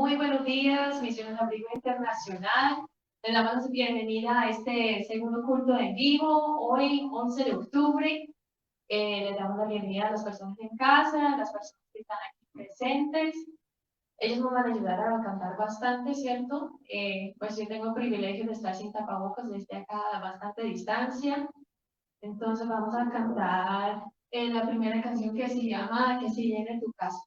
Muy buenos días, Misiones Abrigo Internacional. Les damos la bienvenida a este segundo culto en vivo, hoy 11 de octubre. Les damos la bienvenida a las personas en casa, a las personas que están aquí presentes. Ellos nos van a ayudar a cantar bastante, ¿cierto? Pues yo tengo el privilegio de estar sin tapabocas desde acá a bastante distancia. Entonces vamos a cantar la primera canción que se llama Que se llene tu casa.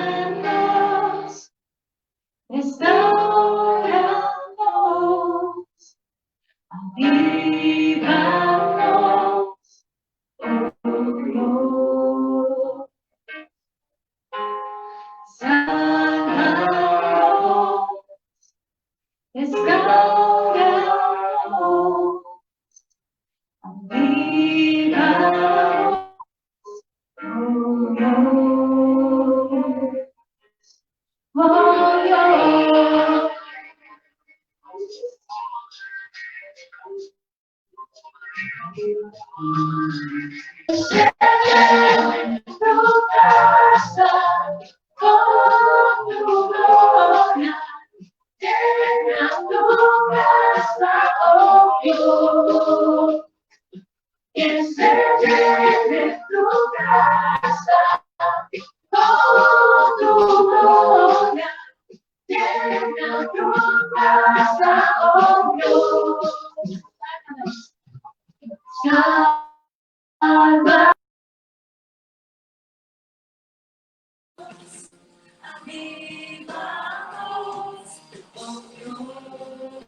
Sálvanos, restauranos, avívanos, oh Dios. Sálvanos, restauranos, avívanos, oh Dios. Oh Dios. Tu casa con tu gloria, llena tu casa, oh Dios. Que se llene tu casa con tu gloria, llena tu casa, oh Dios. Salva. Avívanos, oh Dios.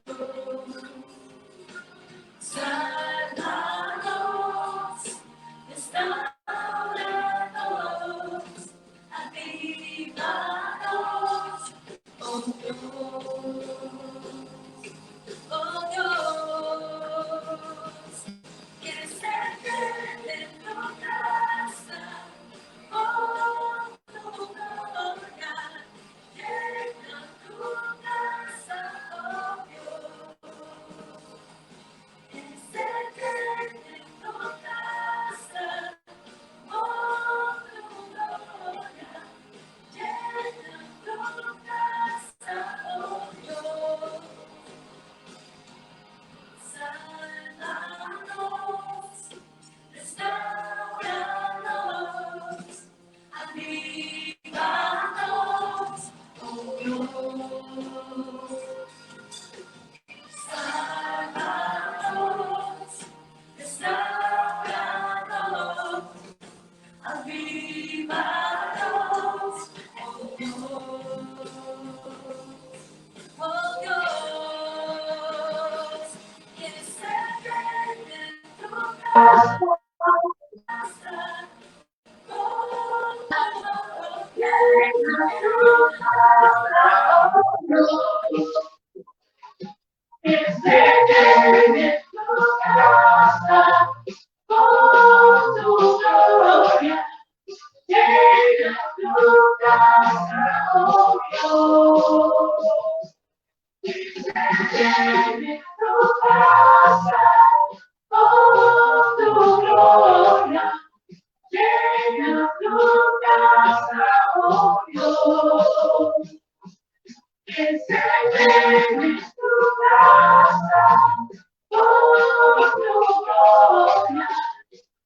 Sálvanos, restauranos, avívanos, oh Dios. Oh Dios, que se llene tu casa, oh tu gloria, llena tu casa, oh Dios. Que se llene tu casa, oh tu gloria, llena tu casa, oh Dios. Sálvanos, restauranos, avívanos, oh Dios. Sálvanos, restauranos, avívanos, oh Dios. Oh Dios, que se llene tu casa con que se llene tu casa con tu gloria, llena tu casa, oh Dios. Que se llene tu casa con tu gloria, llena tu casa, oh Dios. Que se llene tu casa con tu gloria,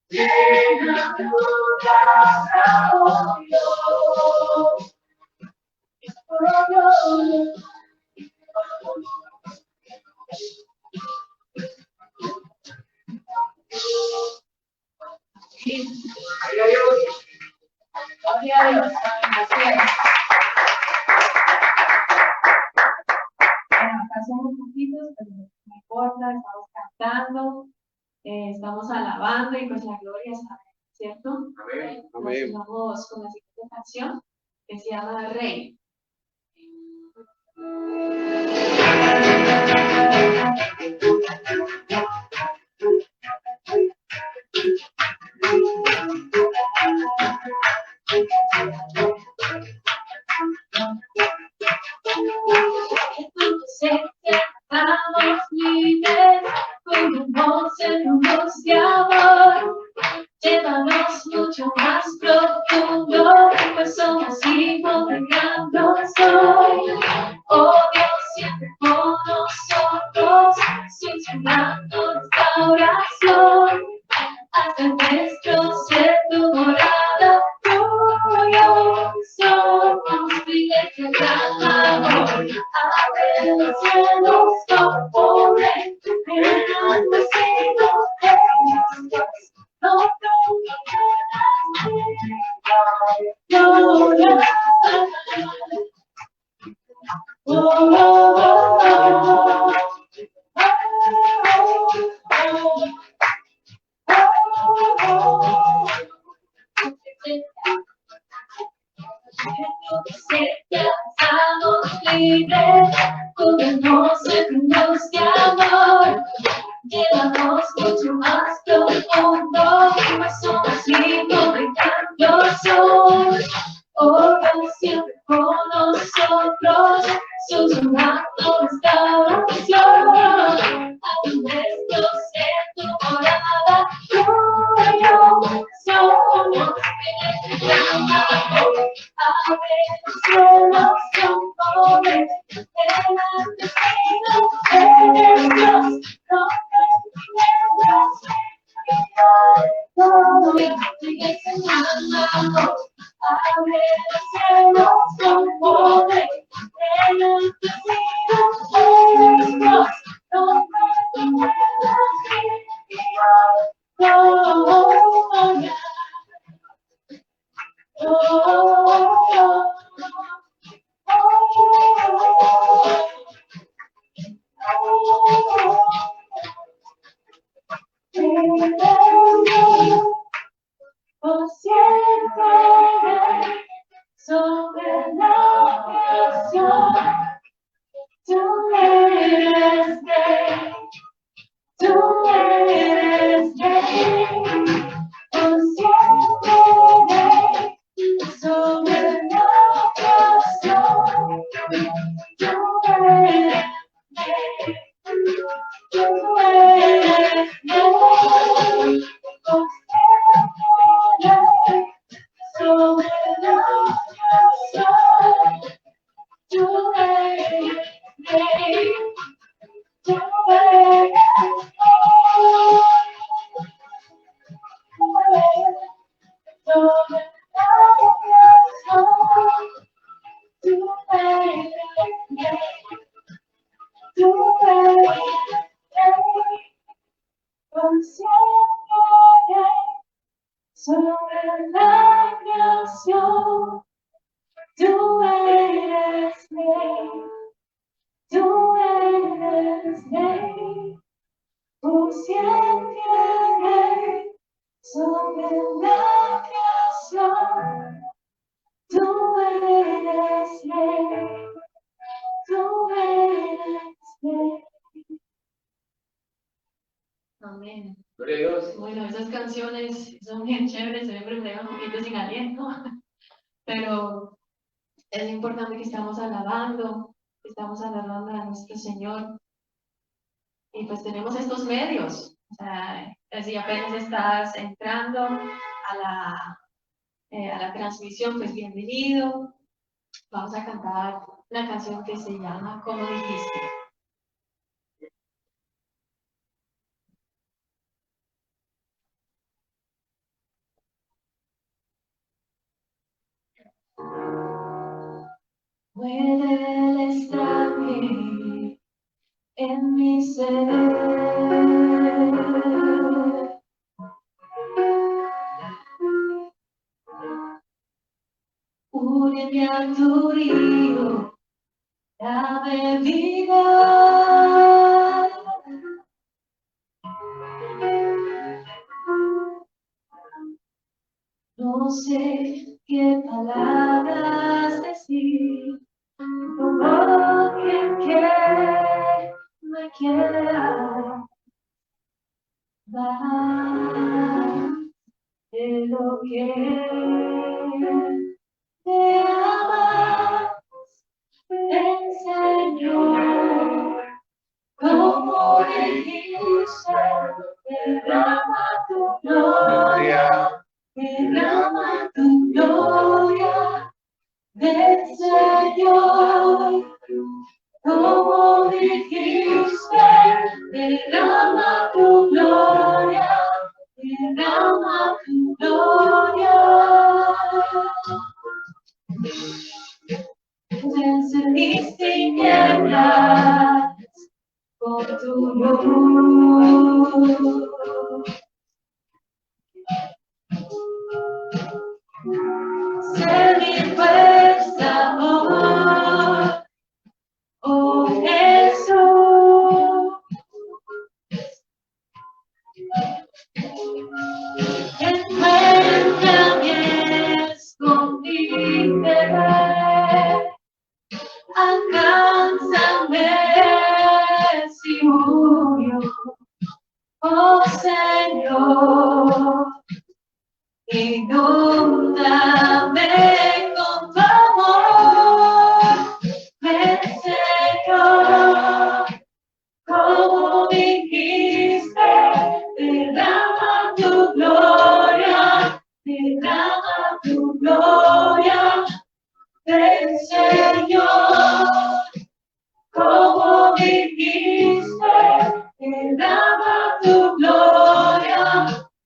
llena tu casa, oh Dios. Oh Dios. Gloria a Dios. Gracias. Bueno, acá somos poquitos, pero no importa, estamos cantando, estamos alabando y pues la gloria está, ¿cierto? Amén. Nos vamos con la siguiente canción que se llama Rey. Estamos libres, con voz en voz de amor. Llévanos mucho más profundo, pues somos hijos de gran soy. Oh Dios, siempre con nosotros, susurrando nuestra oración. Hasta nuestro ser tu morada, tuyo somos fieles de gran amor. Abre los cielos con poder, enaltecidos en Dios. No estamos libres, cúbrenos en luz de amor. Llévanos mucho más profundo, pues somos hijos de gran sol. Oh Dios, siempre con nosotros, susurrando nuestra oración. A nuestro ser tu morada, tuyo somos fieles de gran amor. Abre los cielos con poder, enaltecidos en Dios. Abre los cielos con poder, enaltecidos en Dios. Por siempre sobre la creación, tú eres rey, tú eres rey. Por siempre sobre la creación, tú eres rey, tú eres rey. Por sobre la creación, tú eres rey, tú eres rey. Sobre la creación, tú eres rey, tú eres rey. Por siempre sobre la creación, tú eres rey, tú eres rey, por siempre rey, sobre la creación, tú eres rey, tú eres rey. Amén. Gloria a Dios. Bueno, esas canciones son bien chéveres, siempre me dejan un poquito sin aliento, pero es importante que estamos alabando a nuestro Señor, y pues tenemos estos medios. O sea, si apenas estás entrando a la transmisión, pues bienvenido. Vamos a cantar una canción que se llama ¿Cómo dijiste? Puede el estanque en mi ser. Úneme a tu río, dame vida. No sé qué palabras decir, como quien me quiere lo que te amas del Señor, como dijiste, derrama tu gloria, derrama tu gloria del Señor. Como dijiste, derrama tu gloria, derrama tu gloria. Encendiste tinieblas con tu luz. Sé mi fuerza, oh Jesús. Encuéntrame escondite, alcánzame si huyo, oh Señor, inúndame con tu amor, ven Señor, como dijiste, derrama tu gloria, derrama tu gloria del Señor. Como dijiste, derrama tu gloria,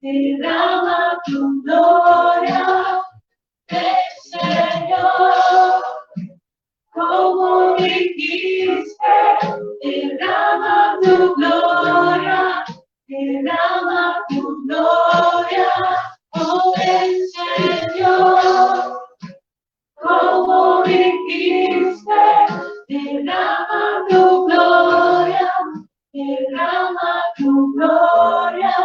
derrama tu gloria del Señor. Como dijiste, derrama tu gloria, derrama tu gloria, oh el Señor. Como dijiste, derrama tu gloria, derrama tu gloria.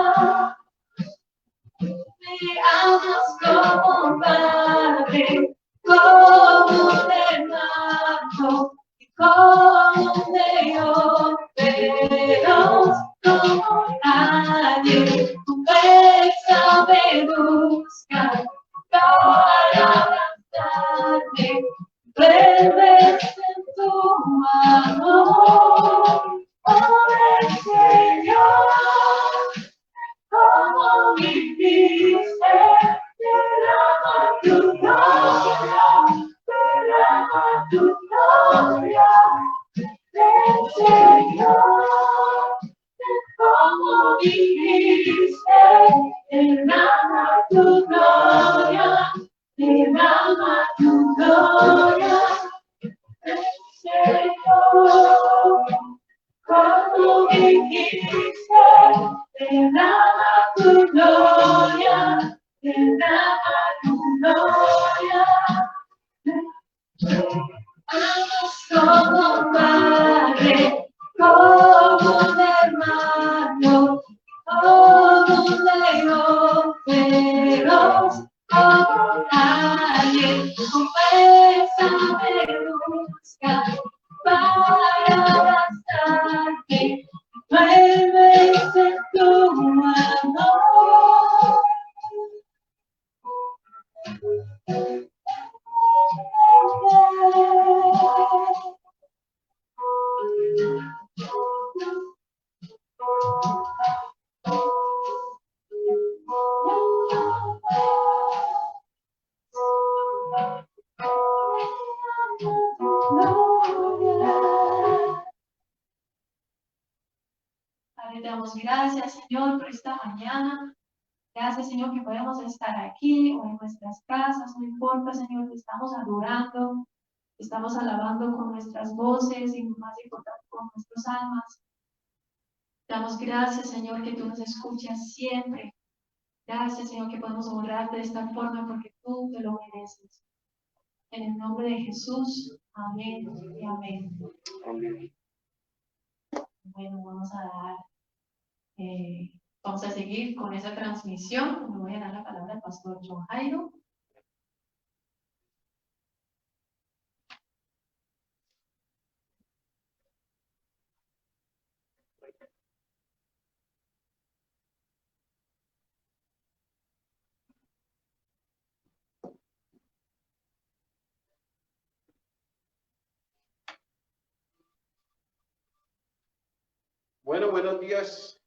Me amas como padre, como un hermano, como un Dios, pero como nadie, tu fuerza me busca para abrazarte, vuelves en tu amor, oh el Señor. Como dijiste, derrama tu gloria, derrama tu gloria del Señor. Como dijiste, derrama tu gloria, derrama tu gloria del Señor. Como dijiste, derrama tu gloria, derrama tu gloria. Amas como un padre, como un hermano, como un león feroz, como alguien con fuerza me busca para abrazarte, vuelves en tu amor. Padre, te damos gracias, Señor, por esta mañana. Gracias, Señor, que podemos estar aquí o en nuestras casas, no importa, Señor, te estamos adorando, te estamos alabando con nuestras voces y más importante con nuestras almas. Te damos gracias, Señor, que tú nos escuchas siempre. Gracias, Señor, que podemos honrarte de esta forma porque tú te lo mereces. En el nombre de Jesús, amén y amén. Amén. Bueno, vamos a seguir con esa transmisión. Me voy a dar la palabra al pastor John Jairo. Bueno, buenos días.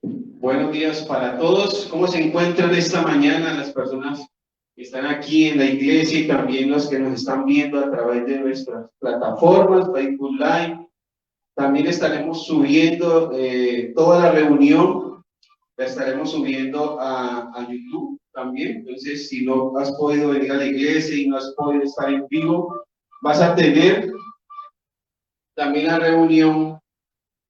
Buenos días para todos. ¿Cómo se encuentran esta mañana las personas que están aquí en la iglesia y también los que nos están viendo a través de nuestras plataformas, Facebook Live? También estaremos subiendo toda la reunión, la estaremos subiendo a YouTube también. Entonces, si no has podido venir a la iglesia y no has podido estar en vivo, vas a tener también la reunión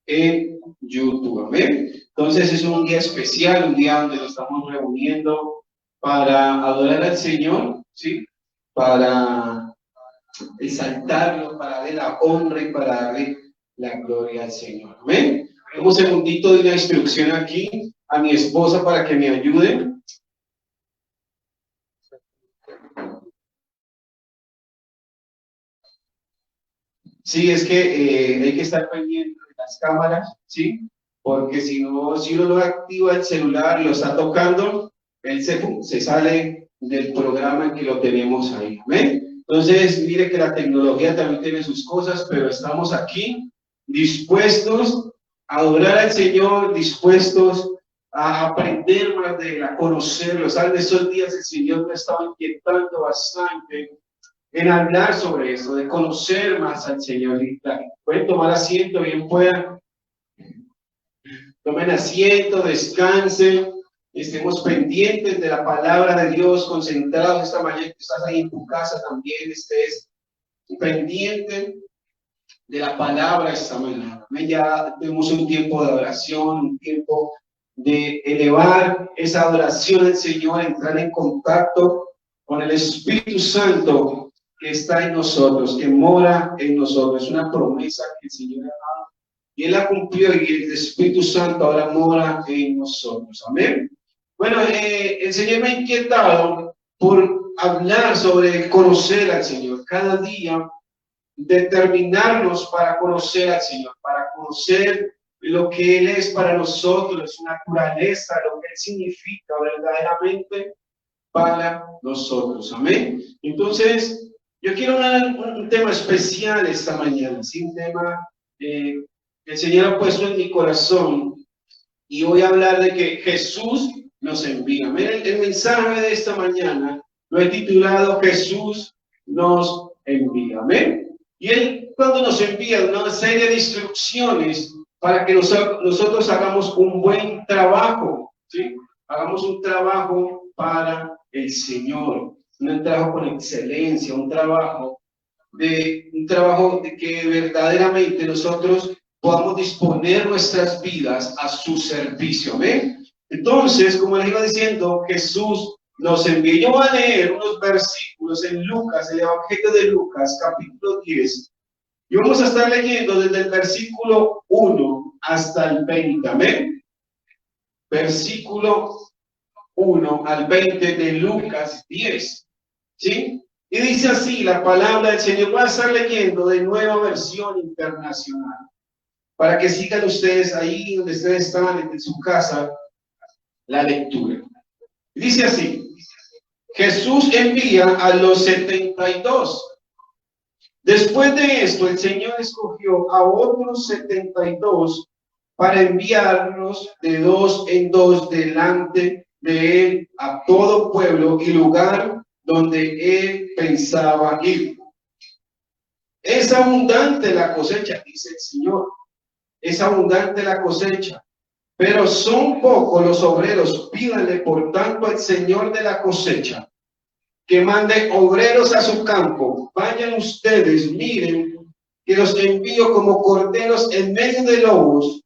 en YouTube. Amén. Entonces es un día especial, un día donde nos estamos reuniendo para adorar al Señor, ¿sí? Para exaltarlo, para darle la honra y para darle la gloria al Señor. Amén. Un segundito de una instrucción aquí a mi esposa para que me ayude. Sí, es que hay que estar pendiente de las cámaras, ¿sí? Porque si no, si uno no activa el celular y lo está tocando, él se sale del programa en que lo tenemos ahí. ¿Amén? Entonces, mire que la tecnología también tiene sus cosas, pero estamos aquí dispuestos a adorar al Señor, dispuestos a aprender más de él, a conocerlo. ¿Saben? Estos días el Señor me estaba inquietando bastante en hablar sobre eso, de conocer más al Señor. Pueden tomar asiento, bien puedan. Tomen asiento, descansen, estemos pendientes de la palabra de Dios, concentrados esta mañana que estás ahí en tu casa también, estés pendiente de la palabra esta mañana. Ya tenemos un tiempo de oración, un tiempo de elevar esa adoración al Señor, entrar en contacto con el Espíritu Santo que está en nosotros, que mora en nosotros. Es una promesa que el Señor ha dado y Él la cumplió, y el Espíritu Santo ahora mora en nosotros. Amén. Bueno, el Señor me ha inquietado por hablar sobre conocer al Señor. Cada día determinarnos para conocer al Señor, para conocer lo que Él es para nosotros, su naturaleza, lo que Él significa verdaderamente para nosotros. Amén. Entonces, yo quiero hablar un tema especial esta mañana, ¿sí? Un tema que el Señor ha puesto en mi corazón, y voy a hablar de que Jesús nos envía. Amén. El mensaje de esta mañana lo he titulado Jesús nos envía. Amén. Y Él, cuando nos envía una serie de instrucciones para que nosotros hagamos un buen trabajo, ¿sí? Hagamos un trabajo para el Señor, un trabajo con excelencia, un trabajo de que verdaderamente nosotros podamos disponer nuestras vidas a su servicio. ¿Amén? Entonces, como les iba diciendo, Jesús nos envió. Yo voy a leer unos versículos en Lucas, el Evangelio de Lucas, capítulo 10. Y vamos a estar leyendo desde el versículo 1 hasta el 20. Amén. Versículo 1 al 20 de Lucas 10. ¿Sí? Y dice así la palabra del Señor. Voy a estar leyendo de Nueva Versión Internacional, para que sigan ustedes ahí donde ustedes están en su casa la lectura. Dice así: Jesús envía a los 72. Después de esto, el Señor escogió a otros 72 para enviarlos de dos en dos delante de él a todo pueblo y lugar donde él pensaba ir. Es abundante la cosecha, dice el Señor. Es abundante la cosecha, pero son pocos los obreros. Pídanle por tanto al Señor de la cosecha que mande obreros a su campo. Vayan ustedes, miren que los envío como corderos en medio de lobos.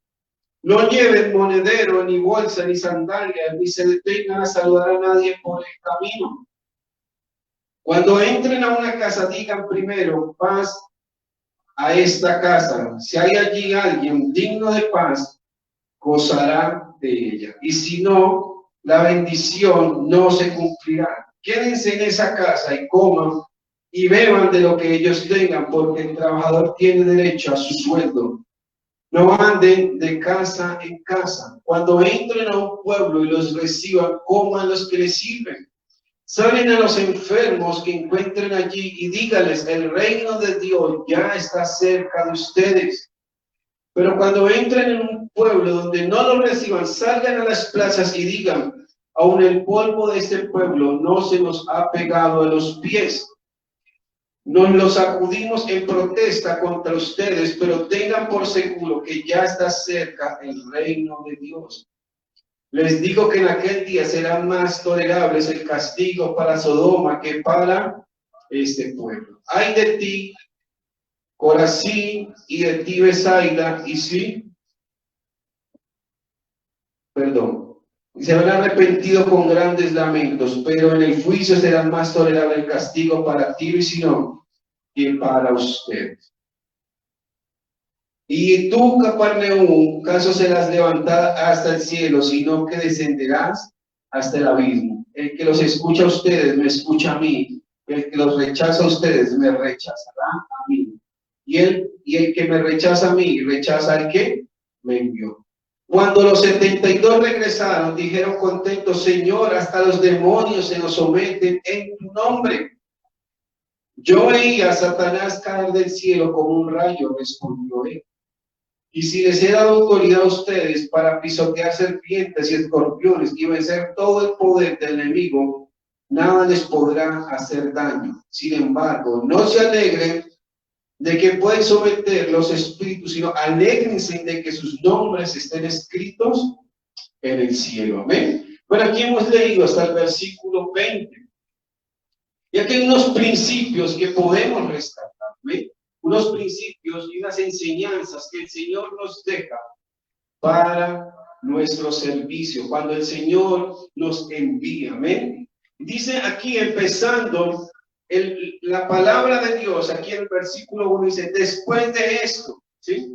No lleven monedero, ni bolsa, ni sandalias, ni se detengan a saludar a nadie por el camino. Cuando entren a una casa, digan primero: paz a esta casa. Si hay allí alguien digno de paz, gozará de ella. Y si no, la bendición no se cumplirá. Quédense en esa casa y coman y beban de lo que ellos tengan, porque el trabajador tiene derecho a su sueldo. No anden de casa en casa. Cuando entren a un pueblo y los reciban, coman los que les sirven. Salen a los enfermos que encuentren allí y dígales: el reino de Dios ya está cerca de ustedes. Pero cuando entren en un pueblo donde no lo reciban, salgan a las plazas y digan, aun el polvo de este pueblo no se nos ha pegado a los pies. Nos lo sacudimos en protesta contra ustedes, pero tengan por seguro que ya está cerca el reino de Dios. Les digo que en aquel día será más tolerables el castigo para Sodoma que para este pueblo. Ay de ti, Corazín, y de ti, Betsaida, y sí, perdón, y se habrán arrepentido con grandes lamentos, pero en el juicio será más tolerable el castigo para Tiro y Sidón que para ustedes. Y tú, Capernaum, ¿caso serás levantada hasta el cielo, sino que descenderás hasta el abismo? El que los escucha a ustedes me escucha a mí, el que los rechaza a ustedes me rechazará a mí. Y el que me rechaza a mí, rechaza al que me envió. Cuando los 72 regresaron, dijeron contentos, Señor, hasta los demonios se nos someten en tu nombre. Yo veía a Satanás caer del cielo como un rayo, respondió él. Y si les he dado autoridad a ustedes para pisotear serpientes y escorpiones y vencer todo el poder del enemigo, nada les podrá hacer daño. Sin embargo, no se alegren de que pueden someter los espíritus, sino alégrense de que sus nombres estén escritos en el cielo. Amén. Bueno, aquí hemos leído hasta el versículo 20. Y aquí hay unos principios que podemos rescatar. ¿Amén? Unos principios y unas enseñanzas que el Señor nos deja para nuestro servicio, cuando el Señor nos envía. Amén. Dice aquí, empezando la palabra de Dios, aquí en el versículo 1 dice, después de esto, ¿sí?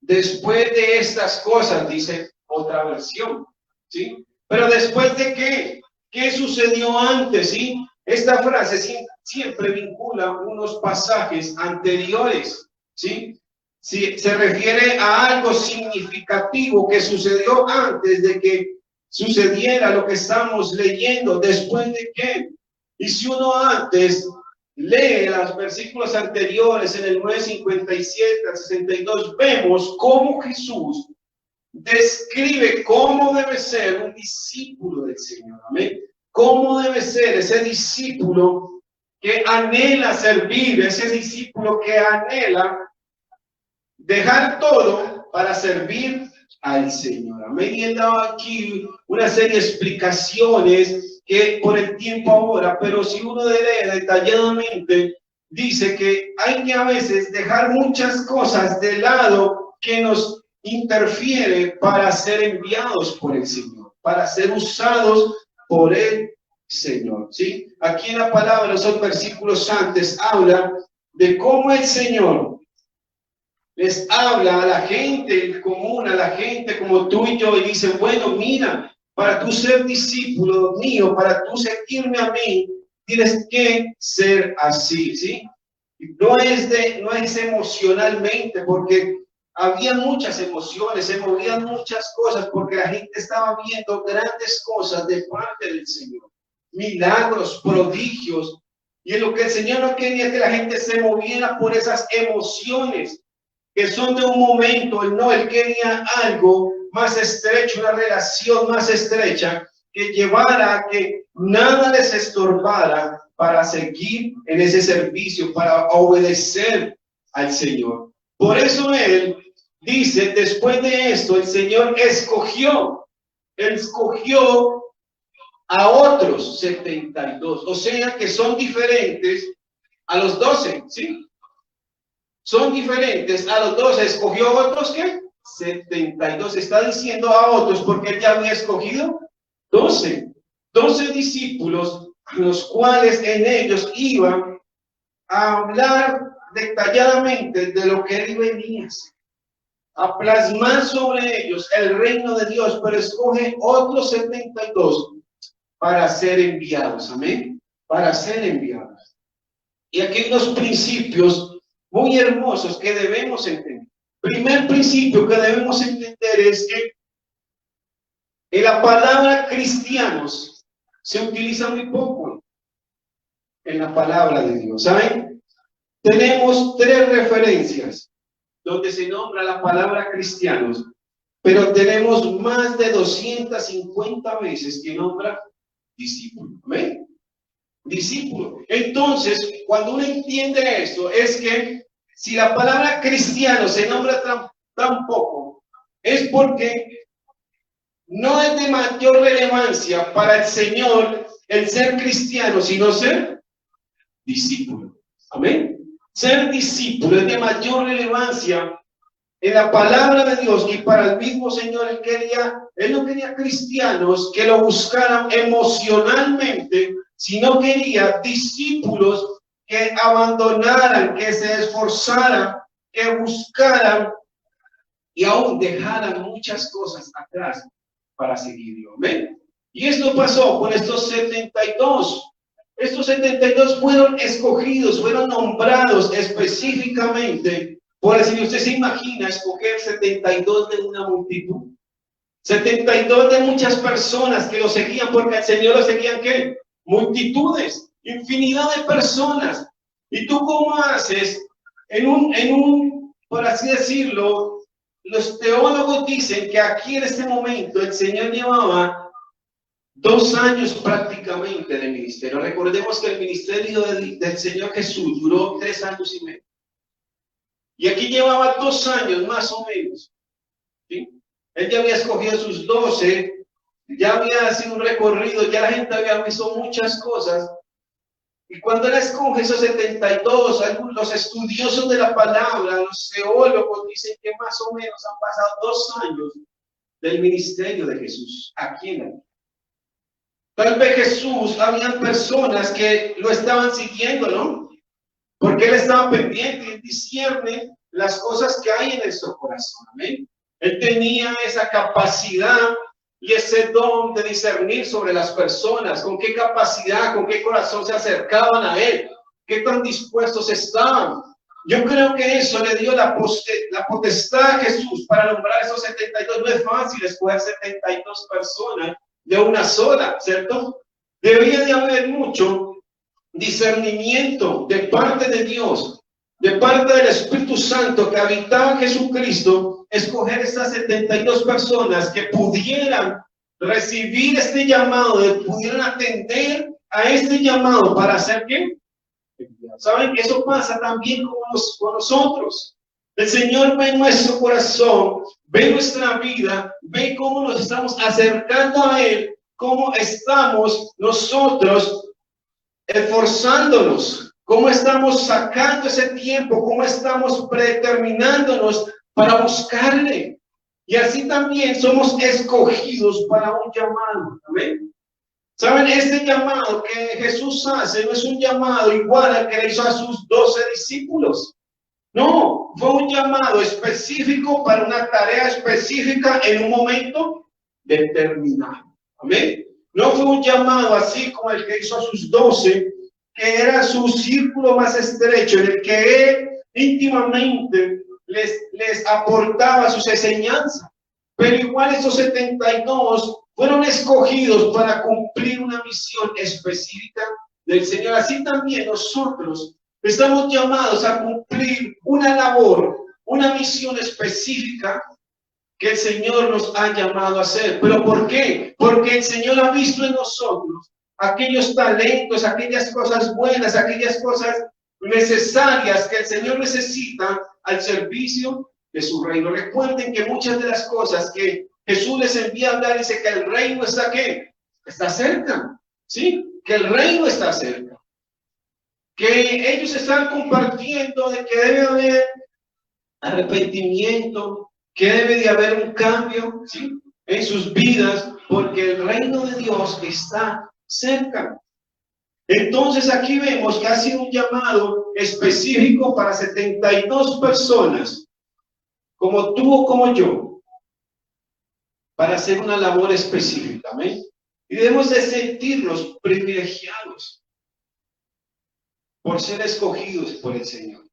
Después de estas cosas, dice otra versión, ¿sí? Pero después de qué? ¿Qué sucedió antes, sí? Esta frase siempre vincula unos pasajes anteriores, ¿sí? Si se refiere a algo significativo que sucedió antes de que sucediera lo que estamos leyendo. ¿Después de qué? Y si uno antes lee los versículos anteriores en el 9:57 al 62, vemos cómo Jesús describe cómo debe ser un discípulo del Señor. Amén. Cómo debe ser ese discípulo que anhela servir, ese discípulo que anhela dejar todo para servir al Señor. Amén. Y he dado aquí una serie de explicaciones que por el tiempo ahora, pero si uno lee detalladamente, dice que hay que a veces dejar muchas cosas de lado que nos interfiere para ser enviados por el Señor, para ser usados por el Señor. ¿Sí? Aquí en la palabra, esos versículos antes, habla de cómo el Señor les habla a la gente común, a la gente como tú y yo, y dice, bueno, mira, para tú ser discípulo mío, para tú seguirme a mí, tienes que ser así, ¿sí? No es emocionalmente, porque había muchas emociones, se movían muchas cosas, porque la gente estaba viendo grandes cosas de parte del Señor, milagros, prodigios, y en lo que el Señor no quería que la gente se moviera por esas emociones, que son de un momento. Él quería algo más estrecho, una relación más estrecha, que llevara a que nada les estorbara para seguir en ese servicio, para obedecer al Señor. Por eso él dice, después de esto, el Señor escogió a otros 72, o sea que son diferentes a los 12, ¿sí? Son diferentes a los 12, escogió otros que 72, está diciendo a otros porque él ya había escogido 12 discípulos, los cuales en ellos iban a hablar detalladamente de lo que él venía a hacer, a plasmar sobre ellos el reino de Dios, pero escoge otros 72 para ser enviados, amén, para ser enviados. Y aquí hay unos principios muy hermosos que debemos entender. Primer principio que debemos entender es que en la palabra cristianos se utiliza muy poco en la palabra de Dios. ¿Saben? Tenemos 3 referencias. donde se nombra la palabra cristianos, pero tenemos más de 250 veces que nombra discípulo. ¿Amén? Discípulo. Entonces, cuando uno entiende esto, es que si la palabra cristiano se nombra tan poco, es porque no es de mayor relevancia para el Señor el ser cristiano, sino ser discípulo. Amén. Ser discípulo es de mayor relevancia en la palabra de Dios, que para el mismo Señor él no quería cristianos que lo buscaran emocionalmente, sino quería discípulos que abandonaran, que se esforzaran, que buscaran y aún dejaran muchas cosas atrás para seguirlo. ¿Amén? Y esto pasó con estos 72. Estos 72 fueron escogidos, fueron nombrados específicamente por el Señor. ¿Usted se imagina escoger 72 de una multitud? 72 de muchas personas que lo seguían, porque al Señor lo seguían, ¿qué? Multitudes, infinidad de personas. ¿Y tú cómo haces por así decirlo? Los teólogos dicen que aquí en este momento el Señor llevaba 2 años prácticamente de ministerio. Recordemos que el ministerio del Señor Jesús duró 3 años y medio. Y aquí llevaba 2 años más o menos. ¿Sí? Él ya había escogido sus 12, ya había sido un recorrido, ya la gente había visto muchas cosas. Y cuando él escoge esos 72, los estudiosos de la palabra, los teólogos dicen que más o menos han pasado 2 años del ministerio de Jesús aquí en la tierra. Tal vez Jesús, habían personas que lo estaban siguiendo, ¿no? Porque él estaba pendiente y discierne las cosas que hay en nuestro corazón. ¿Amén? Él tenía esa capacidad y ese don de discernir sobre las personas, con qué capacidad, con qué corazón se acercaban a él, qué tan dispuestos estaban. Yo creo que eso le dio la potestad a Jesús para nombrar esos 72. No es fácil escoger 72 personas de una sola, ¿cierto? Debía de haber mucho discernimiento de parte de Dios, de parte del Espíritu Santo que habitaba en Jesucristo, escoger estas 72 personas que pudieran recibir este llamado, pudieran atender a este llamado para hacer ¿qué? ¿Saben que eso pasa también con nosotros? El Señor ve nuestro corazón, ve nuestra vida, ve cómo nos estamos acercando a Él, cómo estamos nosotros esforzándonos, cómo estamos sacando ese tiempo, cómo estamos predeterminándonos para buscarle. Y así también somos escogidos para un llamado. ¿Amén? ¿Saben? Este llamado que Jesús hace no es un llamado igual al que le hizo a sus 12 discípulos. No, fue un llamado específico para una tarea específica en un momento determinado. Amén. No fue un llamado así como el que hizo a sus 12, que era su círculo más estrecho, en el que él íntimamente les aportaba sus enseñanzas. Pero igual esos 72 fueron escogidos para cumplir una misión específica del Señor. Así también nosotros estamos llamados a cumplir una labor, una misión específica que el Señor nos ha llamado a hacer. ¿Pero por qué? Porque el Señor ha visto en nosotros aquellos talentos, aquellas cosas buenas, aquellas cosas necesarias que el Señor necesita al servicio de su reino. Recuerden que muchas de las cosas que Jesús les envía a hablar, dice que el reino está ¿qué? Está cerca, ¿sí? Que el reino está cerca. Que ellos están compartiendo de que debe haber arrepentimiento, que debe de haber un cambio, ¿sí? En sus vidas, porque el reino de Dios está cerca. Entonces aquí vemos que ha sido un llamado específico para 72 personas, como tú o como yo, para hacer una labor específica. ¿Amén? Y debemos de sentirnos privilegiados por ser escogidos por el Señor,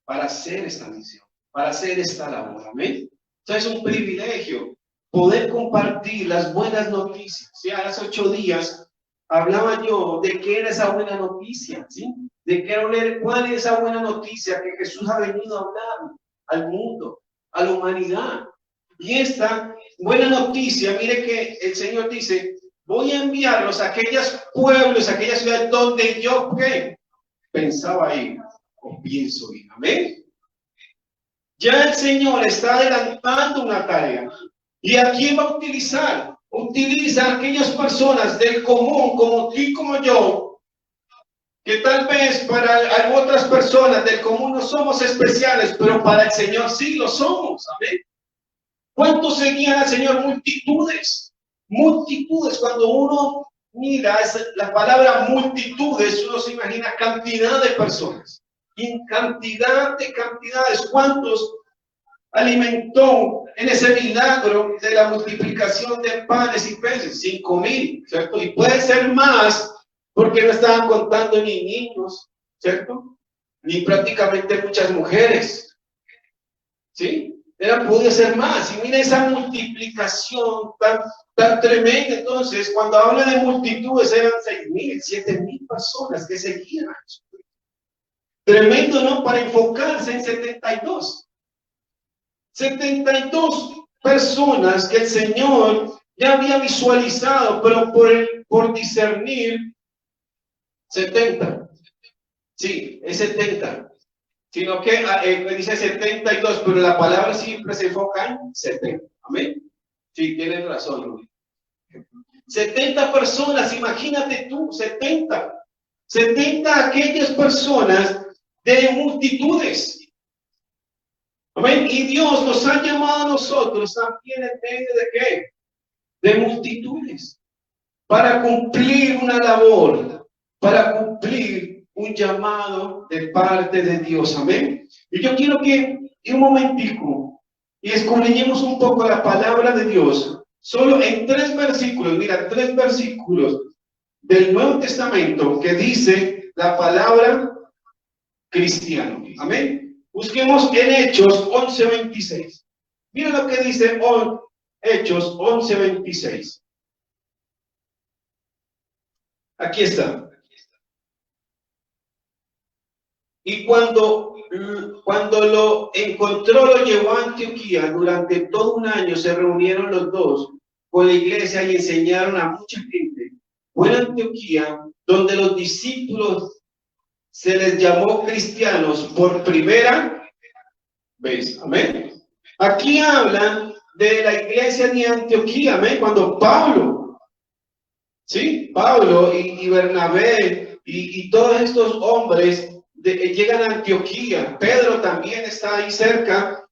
para hacer esta misión, para hacer esta labor. Amén. Entonces es un privilegio poder compartir las buenas noticias. ¿Sí? Hace 8 días hablaba yo de qué era esa buena noticia, ¿sí? De qué, cuál es esa buena noticia que Jesús ha venido a hablar. al mundo, a la humanidad. Y esta buena noticia, mire que el Señor dice, voy a enviarlos a aquellos pueblos, a aquellas ciudades donde yo ¿qué? Pensaba ir o pienso ir. Amén. Ya el Señor está adelantando una tarea. ¿Y a quién va a utilizar? Utiliza a aquellas personas del común, como tú y como yo, que tal vez para otras personas del común no somos especiales, pero para el Señor sí lo somos. Amén. ¿Cuántos seguían al Señor? Multitudes. Multitudes. Cuando uno mira la palabra multitudes, uno se imagina cantidad de personas. En cantidad de cantidades. ¿Cuántos alimentó en ese milagro de la multiplicación de panes y peces? 5,000, ¿cierto? Y puede ser más, porque no estaban contando ni niños, ¿cierto? Ni prácticamente muchas mujeres, ¿sí? Pudo ser más. Y mira esa multiplicación tan tremenda. Entonces, cuando habla de multitudes, eran 6,000, 7,000 personas que seguían a Jesús. Tremendo, ¿no? Para enfocarse en 72 personas que el Señor ya había visualizado, pero por discernir 70. Sí, es 70. Sino que dice 72, pero la palabra siempre se enfoca en 70. Amén. Sí, tienes razón, Rubén. 70 personas, imagínate tú, 70 aquellas personas de multitudes. Amén. Y Dios nos ha llamado a nosotros también en medio de ¿qué? De multitudes. Para cumplir una labor, para cumplir un llamado de parte de Dios. Amén. Y yo quiero que un momentico y escudriñemos un poco la palabra de Dios. Solo en 3 versículos, mira, 3 versículos del Nuevo Testamento que dice la palabra cristiano. Amén. Busquemos en Hechos 11:26. Mira lo que dice Hechos 11:26. Aquí está. Y cuando lo encontró, lo llevó a Antioquía. Durante todo un año se reunieron los dos con la iglesia y enseñaron a mucha gente. Fue en Antioquía donde los discípulos se les llamó cristianos por primera vez. Amén. Aquí hablan de la iglesia de Antioquía. Amén. Cuando Pablo, Pablo y Bernabé y todos estos hombres llegan a Antioquía. Pedro también está ahí cerca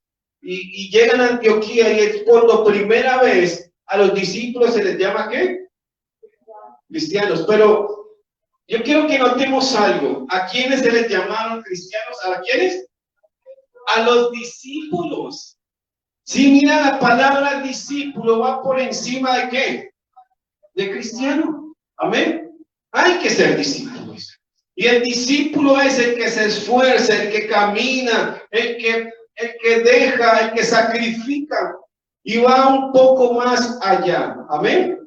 y llegan a Antioquía, y es por primera vez a los discípulos se les llama ¿qué? Cristianos. Pero yo quiero que notemos algo. ¿A quiénes se les llamaron cristianos? ¿A quiénes? A los discípulos. Sí, mira, la palabra discípulo va por encima de ¿qué? De cristiano. Amén. Hay que ser discípulos. Y el discípulo es el que se esfuerza, el que camina, el que deja, el que sacrifica y va un poco más allá. Amén.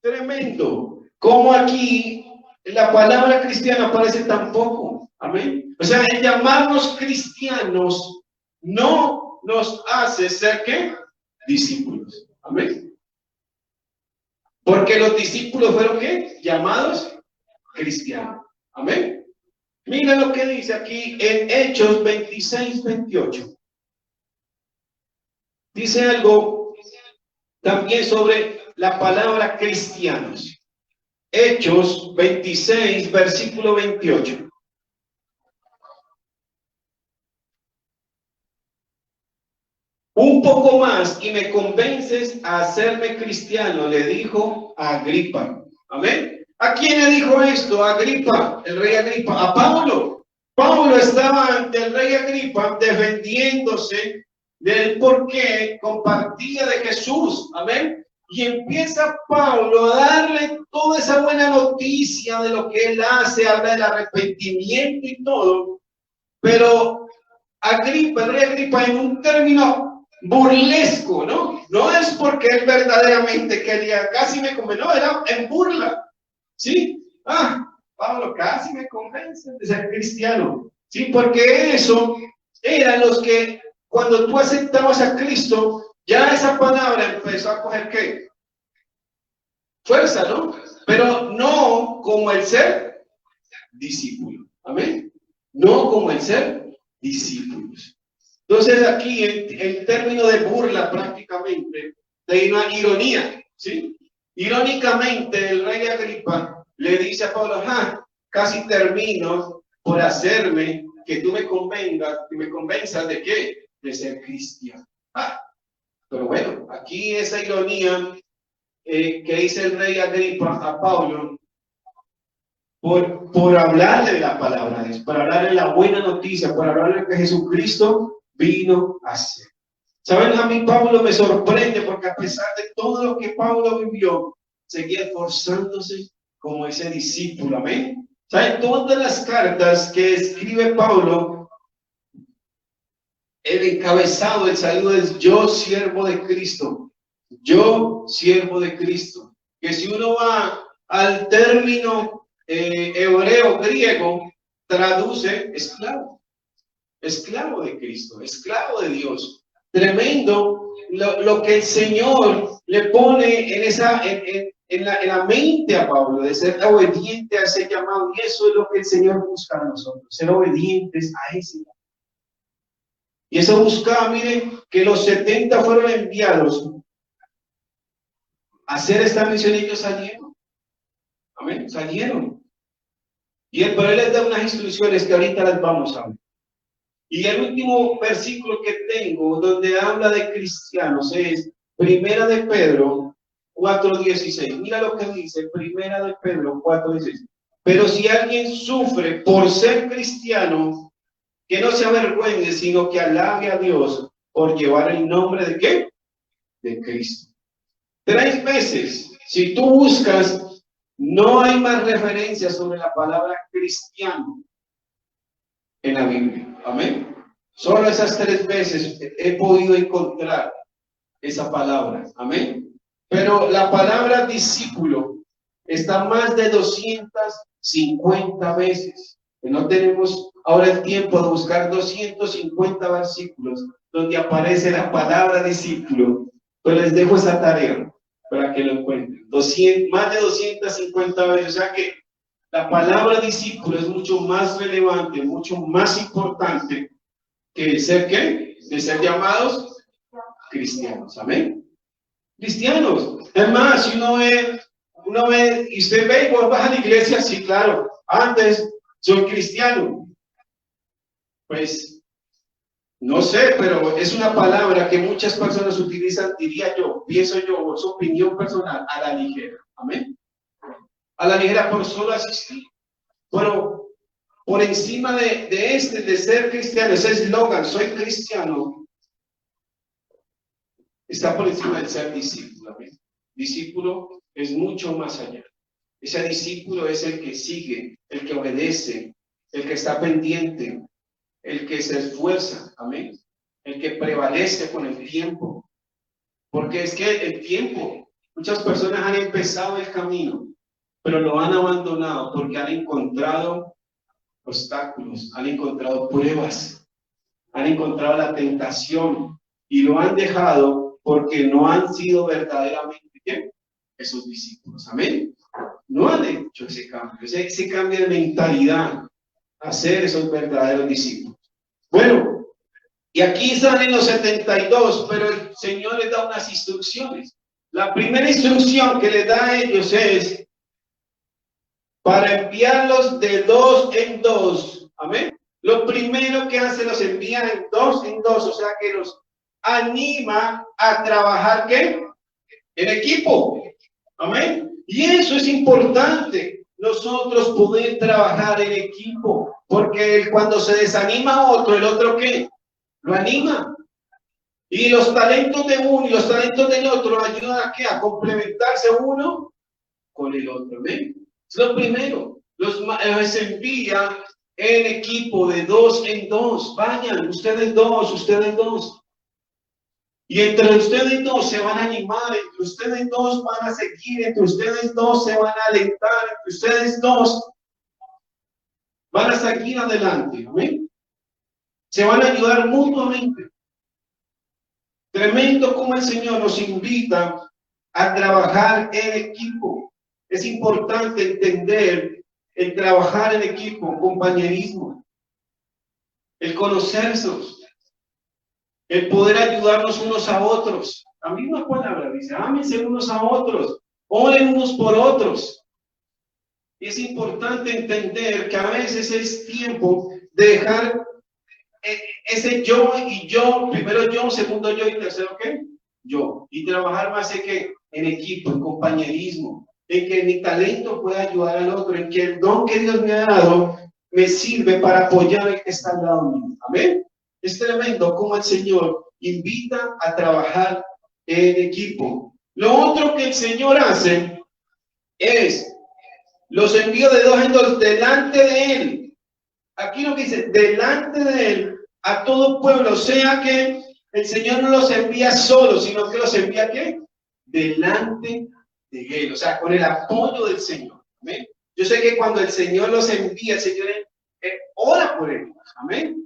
Tremendo. Como aquí la palabra cristiana aparece tan poco. Amén. O sea, el llamarnos cristianos no nos hace ser ¿qué? Discípulos. Amén. Porque los discípulos fueron ¿qué? Llamados cristianos. Amén. Mira lo que dice aquí en Hechos 26-28. Dice algo también sobre la palabra cristianos. Hechos 26, versículo 28. Un poco más y me convences a hacerme cristiano, le dijo a Agripa. Amén. ¿A quién le dijo esto? A Agripa, el rey Agripa. A Pablo. Pablo estaba ante el rey Agripa defendiéndose del por qué compartía de Jesús. Amén. Y empieza Pablo a darle toda esa buena noticia de lo que él hace, habla del arrepentimiento y todo. Pero Agripa, el rey Agripa, en un término burlesco, ¿no? No es porque él verdaderamente quería, casi me convenció, no, era en burla, ¿sí? Pablo casi me convence de ser cristiano. ¿Sí? Porque eso eran los que, cuando tú aceptabas a Cristo, ya esa palabra empezó a coger ¿qué? Fuerza, ¿no? Pero no como el ser discípulo. Amén. No como el ser discípulos. Entonces aquí el término de burla prácticamente de una ironía, ¿sí? Irónicamente el rey Agripa le dice a Pablo, casi termino por hacerme que tú me convenzas de qué, de ser cristiano. Pero bueno, aquí esa ironía que dice el rey Agripa a Pablo por hablarle de la palabra de Dios, por hablarle de la buena noticia, por hablarle de que Jesucristo vino a hacer. ¿Saben? A mí Pablo me sorprende porque a pesar de todo lo que Pablo vivió, seguía esforzándose como ese discípulo. Amén. ¿Saben? Todas las cartas que escribe Pablo, el encabezado, el saludo es yo, siervo de Cristo. Yo, siervo de Cristo. Que si uno va al término hebreo, griego, traduce esclavo. Esclavo de Cristo, esclavo de Dios. Tremendo lo que el Señor le pone en la mente a Pablo, de ser obediente a ese llamado. Y eso es lo que el Señor busca a nosotros, ser obedientes a ese llamado. Y eso buscaba, miren, que los 70 fueron enviados a hacer esta misión y ellos salieron. Amén, salieron. Y el Padre les da unas instrucciones que ahorita las vamos a ver. Y el último versículo que tengo donde habla de cristianos es Primera de Pedro 4:16. Mira lo que dice Primera de Pedro 4:16. Pero si alguien sufre por ser cristiano, que no se avergüence, sino que alabe a Dios por llevar el nombre de ¿qué? De Cristo. 3 veces, si tú buscas, no hay más referencias sobre la palabra cristiano en la Biblia. Amén. Solo esas 3 veces he podido encontrar esa palabra. Amén. Pero la palabra discípulo está más de 250 veces. No tenemos ahora el tiempo de buscar 250 versículos donde aparece la palabra discípulo. Pues les dejo esa tarea para que lo encuentren. Más de 250 veces. O sea que la palabra discípulo es mucho más relevante, mucho más importante que el ser ¿qué? De ser llamados cristianos. Amén. Cristianos. Es más, si uno ve, y usted ve y vos vas a la iglesia, sí, claro, antes soy cristiano. Pues, no sé, pero es una palabra que muchas personas utilizan, diría yo, pienso yo, es opinión personal, a la ligera. Amén. A la ligera por solo asistir. Pero por encima de ser cristiano, ese eslogan, soy cristiano, está por encima de ser discípulo. ¿Amén? Discípulo es mucho más allá. Ese discípulo es el que sigue, el que obedece, el que está pendiente, el que se esfuerza. Amén. El que prevalece con el tiempo. Porque es que el tiempo, muchas personas han empezado el camino, pero lo han abandonado porque han encontrado obstáculos, han encontrado pruebas, han encontrado la tentación y lo han dejado porque no han sido verdaderamente ¿qué? Esos discípulos. Amén. No han hecho ese cambio, ese cambio de mentalidad, a ser esos verdaderos discípulos. Bueno, y aquí salen los 72, pero el Señor les da unas instrucciones. La primera instrucción que les da a ellos es para enviarlos de 2 en 2. Amén. Lo primero que hace, los envía en 2 en 2, o sea que los anima a trabajar ¿qué? En equipo. Amén. Y eso es importante, nosotros poder trabajar en equipo, porque cuando se desanima otro, el otro ¿qué? Lo anima. Y los talentos de uno y los talentos del otro ayudan a ¿qué? A complementarse uno con el otro. ¿Amén? Es lo primero. Los envía en equipo de 2 en 2. Vayan, ustedes dos. Y entre ustedes dos se van a animar, entre ustedes dos van a seguir, entre ustedes dos se van a alentar, entre ustedes dos van a seguir adelante, amén. Se van a ayudar mutuamente. Tremendo como el Señor nos invita a trabajar en equipo. Es importante entender el trabajar en equipo, compañerismo, el conocernos, el poder ayudarnos unos a otros. La misma palabra dice, ámense unos a otros, oren unos por otros. Y es importante entender que a veces es tiempo de dejar ese yo y yo, primero yo, segundo yo y tercero ¿qué? Yo. Y trabajar más en equipo, en compañerismo, en que mi talento pueda ayudar al otro, en que el don que Dios me ha dado me sirve para apoyar el que está al lado mío. Amén. Es tremendo cómo el Señor invita a trabajar en equipo. Lo otro que el Señor hace es los envío de dos en dos delante de Él. Aquí lo que dice, delante de Él, a todo pueblo, o sea que el Señor no los envía solos, sino que los envía ¿qué? Delante de Él, o sea, con el apoyo del Señor. ¿Amén? Yo sé que cuando el Señor los envía, el Señor ora por ellos. Amén.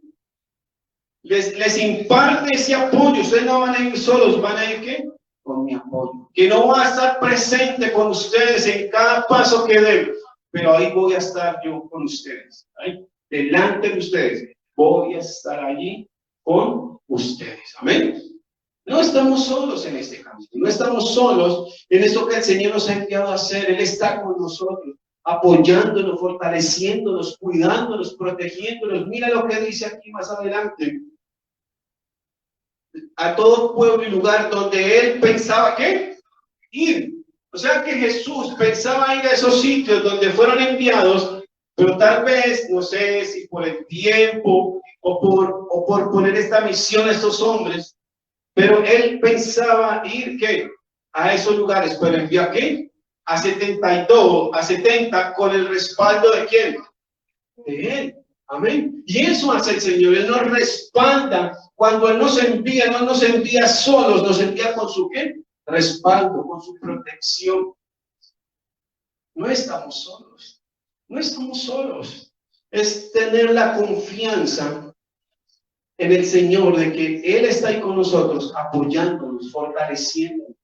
Les imparte ese apoyo. Ustedes no van a ir solos, van a ir ¿qué? Con mi apoyo. Que no va a estar presente con ustedes en cada paso que den, pero ahí voy a estar yo con ustedes. Ahí, delante de ustedes. Voy a estar allí con ustedes. Amén. No estamos solos en este camino. No estamos solos en eso que el Señor nos ha enviado a hacer. Él está con nosotros, apoyándonos, fortaleciéndonos, cuidándonos, protegiéndonos. Mira lo que dice aquí más adelante. A todo pueblo y lugar donde Él pensaba que ir. O sea que Jesús pensaba ir a esos sitios donde fueron enviados, pero tal vez, no sé si por el tiempo o por poner esta misión a estos hombres, pero Él pensaba ir ¿qué? A esos lugares, pero envió a ¿qué? A 72, a 70, con el respaldo de ¿quién? De Él. Amén. Y eso hace el Señor. Él nos respalda. Cuando Él nos envía, no nos envía solos, nos envía con su ¿qué? Respaldo, con su protección. No estamos solos. No estamos solos. Es tener la confianza en el Señor de que Él está ahí con nosotros, apoyándonos, fortaleciéndonos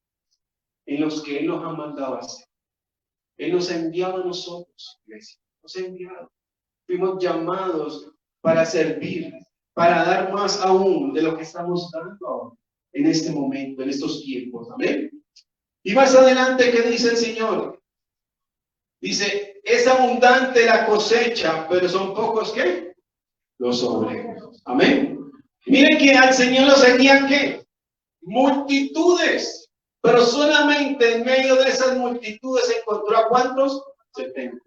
en los que Él nos ha mandado a hacer. Él nos ha enviado a nosotros, iglesia. Nos ha enviado. Fuimos llamados para servir, para dar más aún de lo que estamos dando ahora, en este momento, en estos tiempos. Amén. Y más adelante, ¿qué dice el Señor? Dice, es abundante la cosecha, pero son pocos, ¿qué? Los obreros. Amén. Miren que al Señor lo seguían, ¿qué? Multitudes. Pero solamente en medio de esas multitudes encontró a ¿cuántos? 70.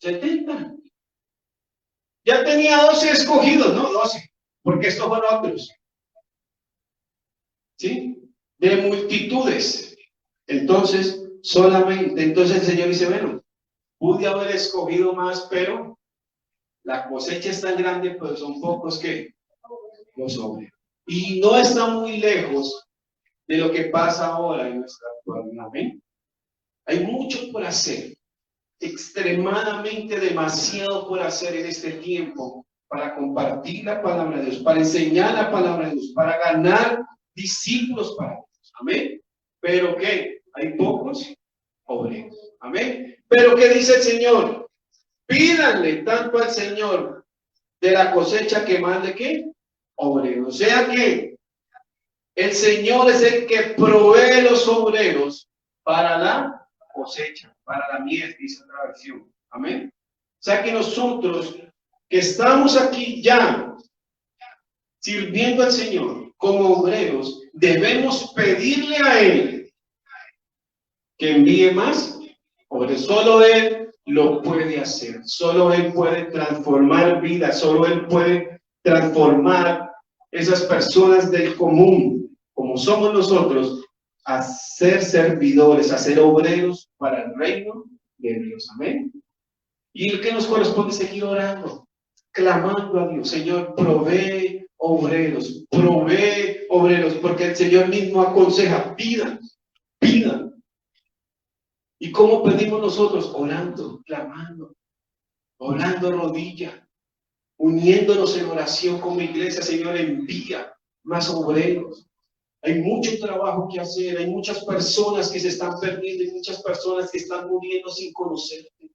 70. Ya tenía 12 escogidos, no 12, porque estos fueron otros. ¿Sí? De multitudes. Entonces, entonces el Señor dice, bueno, pude haber escogido más, pero la cosecha es tan grande, pero son pocos que los obreros. Y no está muy lejos de lo que pasa ahora en nuestra actualidad. ¿Ven? Hay mucho por hacer. Extremadamente demasiado por hacer en este tiempo para compartir la palabra de Dios, para enseñar la palabra de Dios, para ganar discípulos para Dios. Amén. Pero ¿qué? Hay pocos obreros. Amén. Pero ¿qué dice el Señor? Pídanle tanto al Señor de la cosecha que mande ¿qué? Obreros. O sea que el Señor es el que provee los obreros para la cosecha, para la mies, dice otra versión. Amén. O sea que nosotros que estamos aquí ya sirviendo al Señor como obreros, debemos pedirle a Él que envíe más obreros. Solo Él lo puede hacer. Solo Él puede transformar vidas. Solo Él puede transformar esas personas del común, como somos nosotros, a ser servidores, a ser obreros para el reino de Dios. Amén. Y el que nos corresponde seguir orando, clamando a Dios. Señor, provee obreros, porque el Señor mismo aconseja, pidan. ¿Y cómo pedimos nosotros? Orando, clamando. doblando rodilla, uniéndonos en oración como iglesia. Señor, envía más obreros. Hay mucho trabajo que hacer, hay muchas personas que se están perdiendo, hay muchas personas que están muriendo sin conocerte.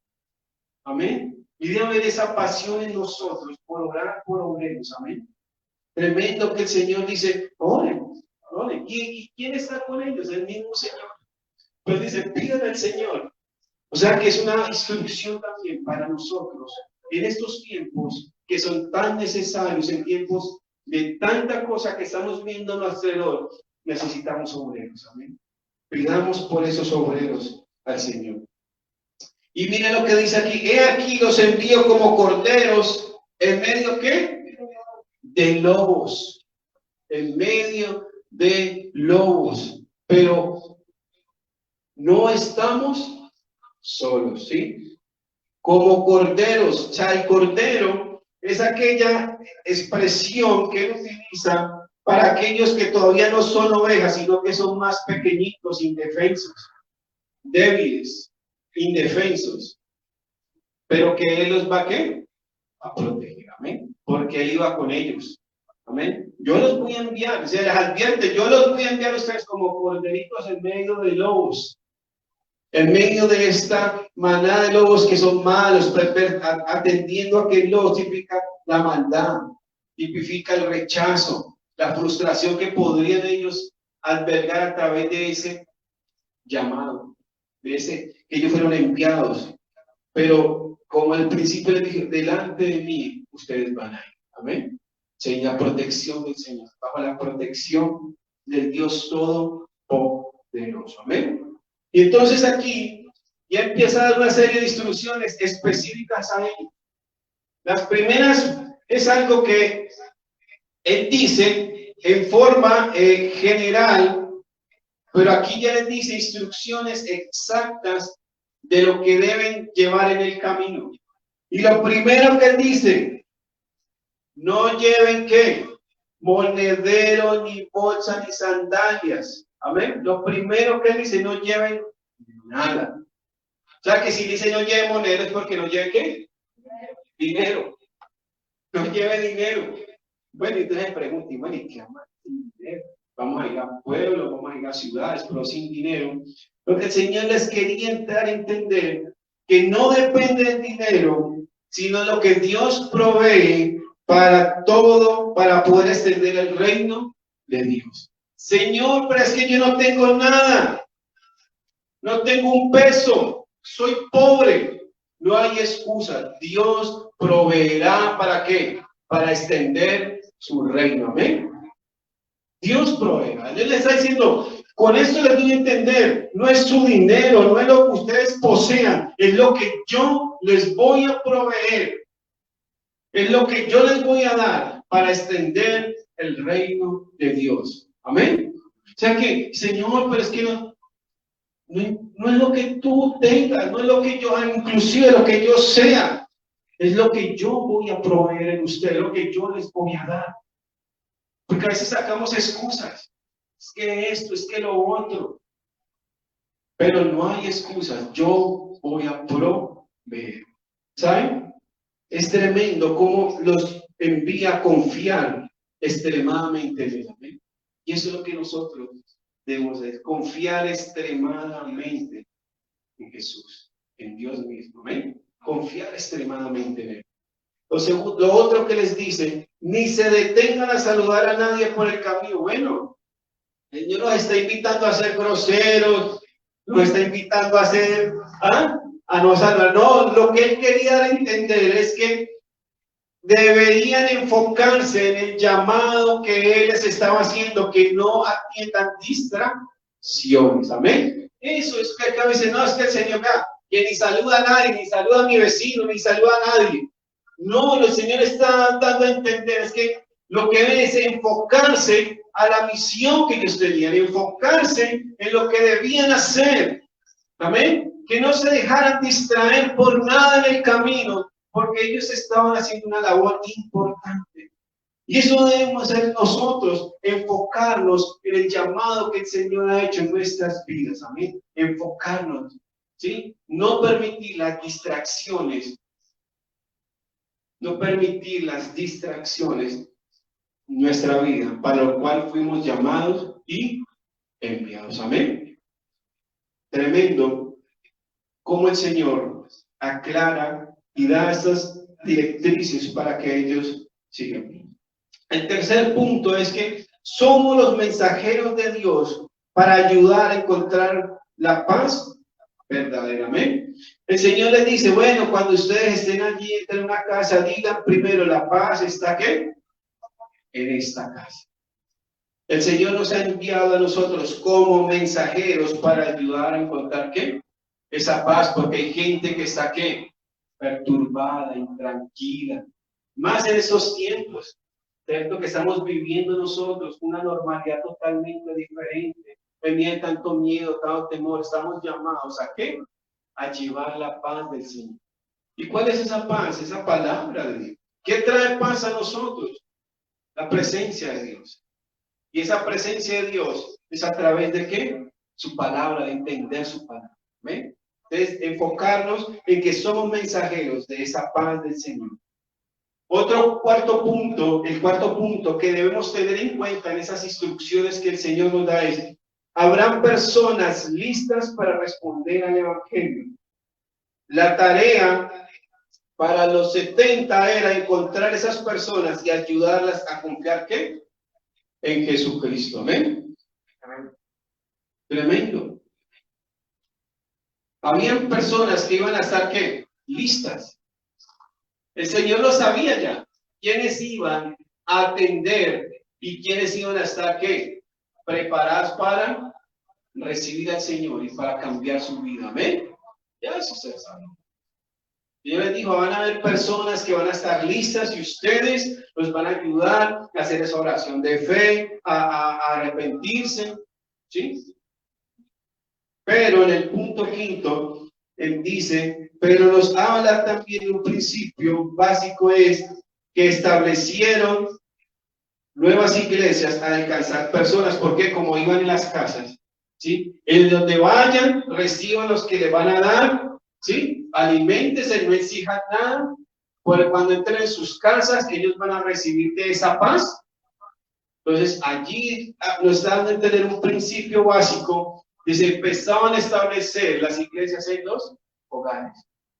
Amén. Y debe haber esa pasión en nosotros por orar por obreros. Amén. Tremendo que el Señor dice, oren, oren. ¿Y quién está con ellos? El mismo Señor. Pues dice, pidan al Señor. O sea que es una instrucción también para nosotros en estos tiempos que son tan necesarios, en tiempos de tanta cosa que estamos viendo a nuestro alrededor. Necesitamos obreros. Amén. Pidamos por esos obreros al Señor. Y mire lo que dice aquí, he aquí los envío como corderos en medio ¿qué? De lobos, en medio de lobos, pero no estamos solos, ¿sí? Como corderos, o sea, el cordero es aquella expresión que él utiliza para aquellos que todavía no son ovejas, sino que son más pequeñitos, indefensos, débiles, indefensos, pero que él los va a proteger, amén, porque él iba con ellos, amén. Yo los voy a enviar, o sea, les advierte, yo los voy a enviar a ustedes como corderitos en medio de lobos, en medio de esta manada de lobos que son malos, atendiendo a que el lobo tipifica la maldad, tipifica el rechazo, la frustración que podrían ellos albergar a través de ese llamado, de ese que ellos fueron enviados. Pero como al principio les dije, delante de mí ustedes van a ir. Amén. Sí, la protección del Señor, bajo la protección del Dios Todopoderoso. Amén. Y entonces aquí ya empieza a dar una serie de instrucciones específicas a él. Las primeras es algo que él dice en forma general, pero aquí ya les dice instrucciones exactas de lo que deben llevar en el camino. Y lo primero que él dice, no lleven ¿qué? Monedero, ni bolsa, ni sandalias. Amén. Lo primero que él dice, no lleven nada. O sea que si dice no lleve moneda es porque no lleve ¿qué? Dinero. No lleve dinero. Bueno, entonces pregunto, bueno, ¿y qué más sin dinero? Vamos a ir a pueblos, vamos a ir a ciudades, pero sin dinero. Porque el Señor les quería entrar a entender que no depende del dinero, sino lo que Dios provee para todo, para poder extender el reino de Dios. Señor, pero es que yo no tengo nada. No tengo un peso, soy pobre. No hay excusa. Dios proveerá ¿para qué? Para extender su reino. Amén. Dios proveerá. Dios le está diciendo, con esto les doy a entender, no es su dinero, no es lo que ustedes posean, es lo que yo les voy a proveer. Es lo que yo les voy a dar para extender el reino de Dios. Amén. O sea que, Señor, pero es que no es lo que tú tengas, no es lo que yo, inclusive lo que yo sea, es lo que yo voy a proveer en usted, lo que yo les voy a dar. Porque a veces sacamos excusas, es que esto, es que lo otro, pero no hay excusas, yo voy a proveer. ¿Saben? Es tremendo cómo los envía a confiar extremadamente en él. ¿Amén? Y eso es lo que nosotros debemos de confiar extremadamente en Jesús, en Dios mismo. Amén. Confiar extremadamente en él. Lo otro que les dice, ni se detengan a saludar a nadie por el camino. Bueno, el Señor nos está invitando a ser groseros, nos está invitando a ser, a no saludar. No, lo que él quería dar a entender es que deberían enfocarse en el llamado que él les estaba haciendo, que no atiendan distracciones. Amén. Eso es que acá dice, no, es que el Señor acá, que ni saluda a nadie, ni saluda a mi vecino, ni saluda a nadie. No, el Señor está dando a entender es que lo que debe es enfocarse a la misión que ellos tenían, enfocarse en lo que debían hacer. Amén. Que no se dejaran distraer por nada en el camino, porque ellos estaban haciendo una labor importante. Y eso debemos hacer nosotros, enfocarnos en el llamado que el Señor ha hecho en nuestras vidas. Amén. Enfocarnos, ¿sí? No permitir las distracciones no permitir las distracciones en nuestra vida, para lo cual fuimos llamados y enviados. Amén. Tremendo cómo el Señor aclara y da estas directrices para que ellos sigan. El tercer punto es que somos los mensajeros de Dios para ayudar a encontrar la paz verdaderamente. El Señor les dice, bueno, cuando ustedes estén allí en una casa, digan primero, la paz está ¿qué? En esta casa. El Señor nos ha enviado a nosotros como mensajeros para ayudar a encontrar ¿qué? Esa paz, porque hay gente que está ¿qué? Perturbada, intranquila, más en esos tiempos, ¿cierto? Que estamos viviendo nosotros, una normalidad totalmente diferente. Venía tanto miedo, tanto temor, estamos llamados ¿a qué? A llevar la paz del Señor. ¿Y cuál es esa paz? Esa palabra de Dios. ¿Qué trae paz a nosotros? La presencia de Dios. Y esa presencia de Dios es a través de ¿qué? Su palabra, de entender su palabra. ¿Ven? Entonces, enfocarnos en que somos mensajeros de esa paz del Señor. Otro cuarto punto, el cuarto punto que debemos tener en cuenta en esas instrucciones que el Señor nos da es, habrán personas listas para responder al Evangelio. La tarea para los 70 era encontrar esas personas y ayudarlas a confiar ¿qué? En Jesucristo. Amén. Tremendo. Habían personas que iban a estar ¿qué? Listas. El Señor lo sabía ya. ¿Quiénes iban a atender y quiénes iban a estar ¿qué? Preparados para recibir al Señor y para cambiar su vida? Amén. Ya eso se sabe. Dios les dijo, van a haber personas que van a estar listas y ustedes los van a ayudar a hacer esa oración de fe, a arrepentirse, ¿sí? Pero en el punto quinto, él dice, pero nos habla también de un principio básico, es que establecieron nuevas iglesias a alcanzar personas, porque como iban en las casas, ¿sí? En donde vayan, reciban los que le van a dar, ¿sí? Aliméntese, no exijan nada, porque cuando entren en sus casas, ellos van a recibir de esa paz. Entonces, allí nos dan a entender un principio básico. Dice, empezaban a establecer las iglesias en los hogares,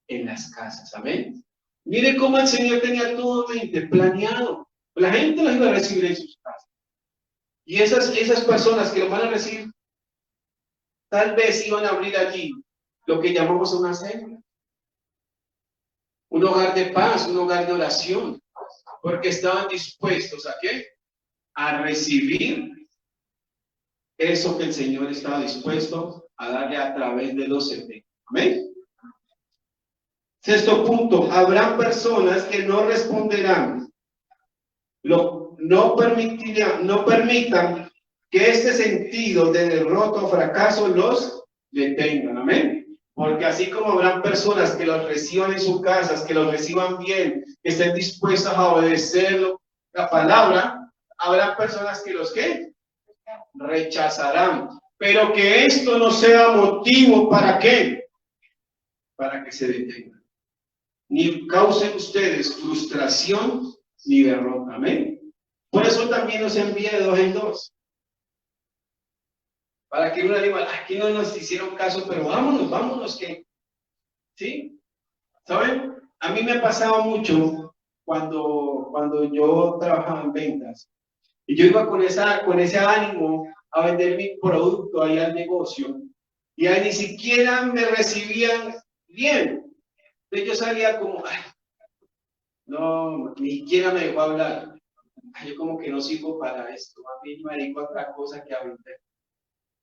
en las casas. Amén. Mire cómo el Señor tenía todo en mente, planeado. La gente los iba a recibir en sus casas. Y esas personas que lo van a recibir, tal vez iban a abrir allí lo que llamamos una célula. Un hogar de paz, un hogar de oración. Porque estaban dispuestos ¿a qué? A recibir eso que el Señor estaba dispuesto a darle a través de los 70. Amén. Sexto punto, habrá personas que no responderán, no permitan que este sentido de derrota o fracaso los detengan. Amén. Porque así como habrán personas que los reciban en sus casas, que los reciban bien, que estén dispuestas a obedecer la palabra, habrá personas que los ¿qué? Rechazarán. Pero que esto no sea motivo para ¿qué? Para que se detengan. Ni causen ustedes frustración ni derrota. Amén. Por eso también nos envía de 2 en 2. Para que uno diga, aquí no nos hicieron caso, pero vámonos, que, ¿sí? ¿Saben? A mí me ha pasado mucho cuando yo trabajaba en ventas. Y yo iba con ese ánimo a vender mi producto ahí al negocio. Y ahí ni siquiera me recibían bien. Entonces yo salía como, no, ni siquiera me dejó hablar. Yo como que no sirvo para esto. A mí me dedico a otra cosa que a vender.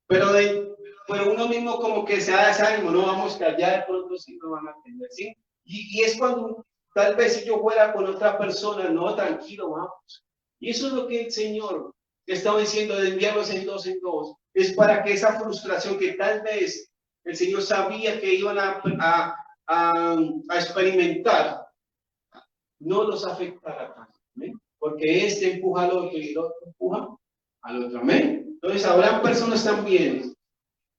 Pero uno mismo como que se da desánimo, no vamos que allá de pronto sí no van a atender, ¿sí? Y es cuando tal vez si yo fuera con otra persona, no, tranquilo, vamos. Y eso es lo que el Señor estaba diciendo de enviarlos en 2 en 2. Es para que esa frustración que tal vez el Señor sabía que iban a experimentar, no los afectara tanto. ¿Amén? Porque este empuja al otro y el otro empuja al otro. Amén. Entonces habrán personas también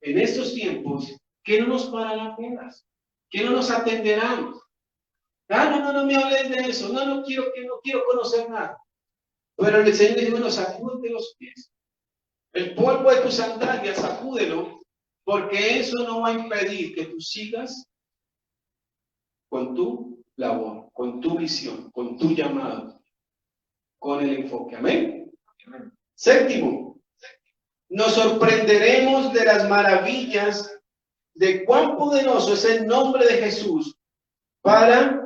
en estos tiempos que no nos pararán pelas, que no nos atenderán. Ah, no, no, no me hables de eso. No, no quiero conocer nada. Pero el Señor dice, bueno, sacúdete los pies. El polvo de tus sandalias, sacúdelo, porque eso no va a impedir que tú sigas con tu labor, con tu misión, con tu llamado, con el enfoque. Amén. Séptimo, nos sorprenderemos de las maravillas de cuán poderoso es el nombre de Jesús para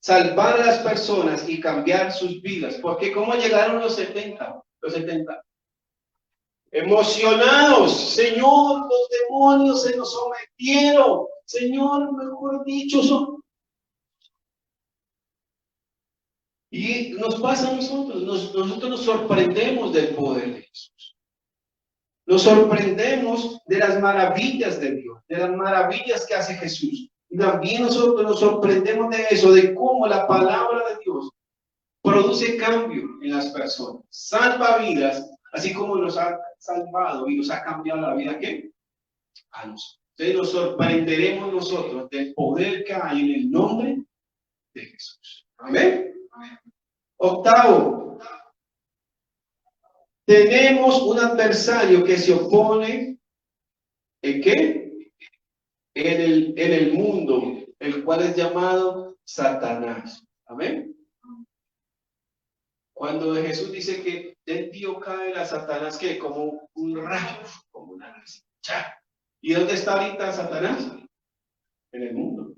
salvar a las personas y cambiar sus vidas. Porque ¿cómo llegaron los 70? Los 70. Emocionados, Señor, los demonios se nos sometieron. Señor, mejor dicho, y nos pasa a nosotros, nosotros nos sorprendemos del poder de Jesús. Nos sorprendemos de las maravillas de Dios, de las maravillas que hace Jesús. Y también nosotros nos sorprendemos de eso, de cómo la palabra de Dios produce cambio en las personas, salva vidas, así como nos ha salvado y nos ha cambiado la vida, ¿qué? A nosotros. Entonces nos sorprenderemos nosotros del poder que hay en el nombre de Jesús. Amén. Octavo, tenemos un adversario que se opone ¿en qué? En el mundo, el cual es llamado Satanás. Amén. Cuando Jesús dice que del tío cae a Satanás, que como un rayo, como una luz. ¿Y dónde está ahorita Satanás? En el mundo,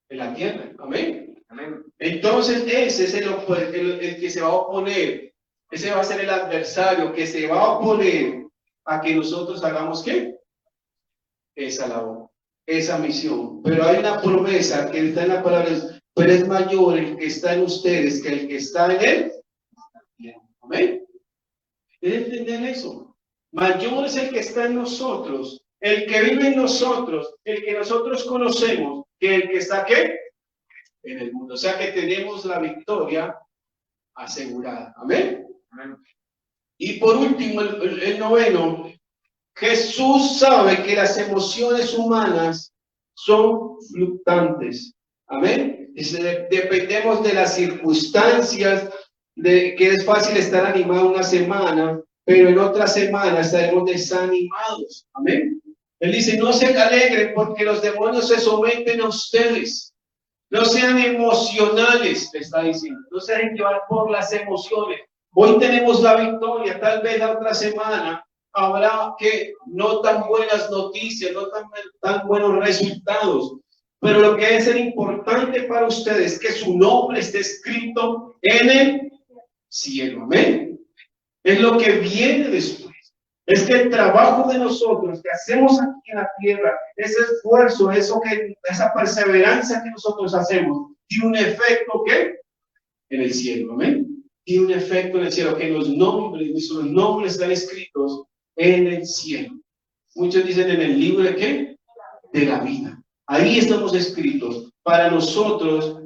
en la tierra. Amén. Amén. Entonces ese es el que se va a oponer. Ese va a ser el adversario que se va a oponer a que nosotros hagamos ¿qué? Esa labor, esa misión. Pero hay una promesa que está en la palabra, pero es mayor el que está en ustedes que el que está en él. Amén. Deben entender eso. Mayor es el que está en nosotros, el que vive en nosotros, el que nosotros conocemos, que el que está ¿qué? En el mundo. O sea que tenemos la victoria asegurada. Amén. Amén. Y por último, el noveno, Jesús sabe que las emociones humanas son fluctuantes. Amén. Dependemos de las circunstancias, de que es fácil estar animado una semana, pero en otra semana estaremos desanimados. Amén. Él dice, no se alegren porque los demonios se someten a ustedes. No sean emocionales, le está diciendo. No se dejen llevar por las emociones. Hoy tenemos la victoria, tal vez la otra semana habrá que no tan buenas noticias, no tan buenos resultados. Pero lo que es importante para ustedes es que su nombre esté escrito en el cielo. Amén. Es lo que viene después. Es que el trabajo de nosotros que hacemos aquí en la tierra, ese esfuerzo, esa perseverancia que nosotros hacemos, tiene un efecto ¿qué? En el cielo. Amén. Tiene un efecto en el cielo, que nuestros nombres están escritos en el cielo. Muchos dicen en el libro de ¿qué? De la vida. Ahí estamos escritos para nosotros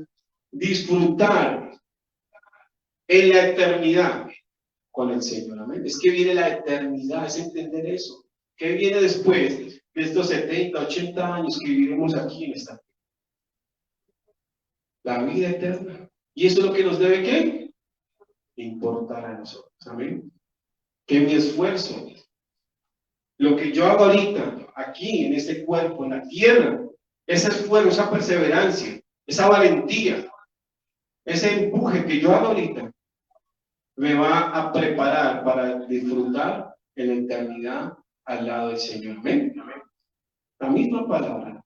disfrutar en la eternidad con el Señor. Amén. Es que viene la eternidad, es entender eso. ¿Qué viene después de estos 70, 80 años que viviremos aquí en esta tierra? La vida eterna. Y eso es lo que nos debe ¿qué? Importar a nosotros. Amén. Que mi esfuerzo, lo que yo hago ahorita, aquí en este cuerpo, en la tierra, ese esfuerzo, esa perseverancia, esa valentía, ese empuje que yo hago ahorita, me va a preparar para disfrutar en la eternidad al lado del Señor. Amén. La misma palabra,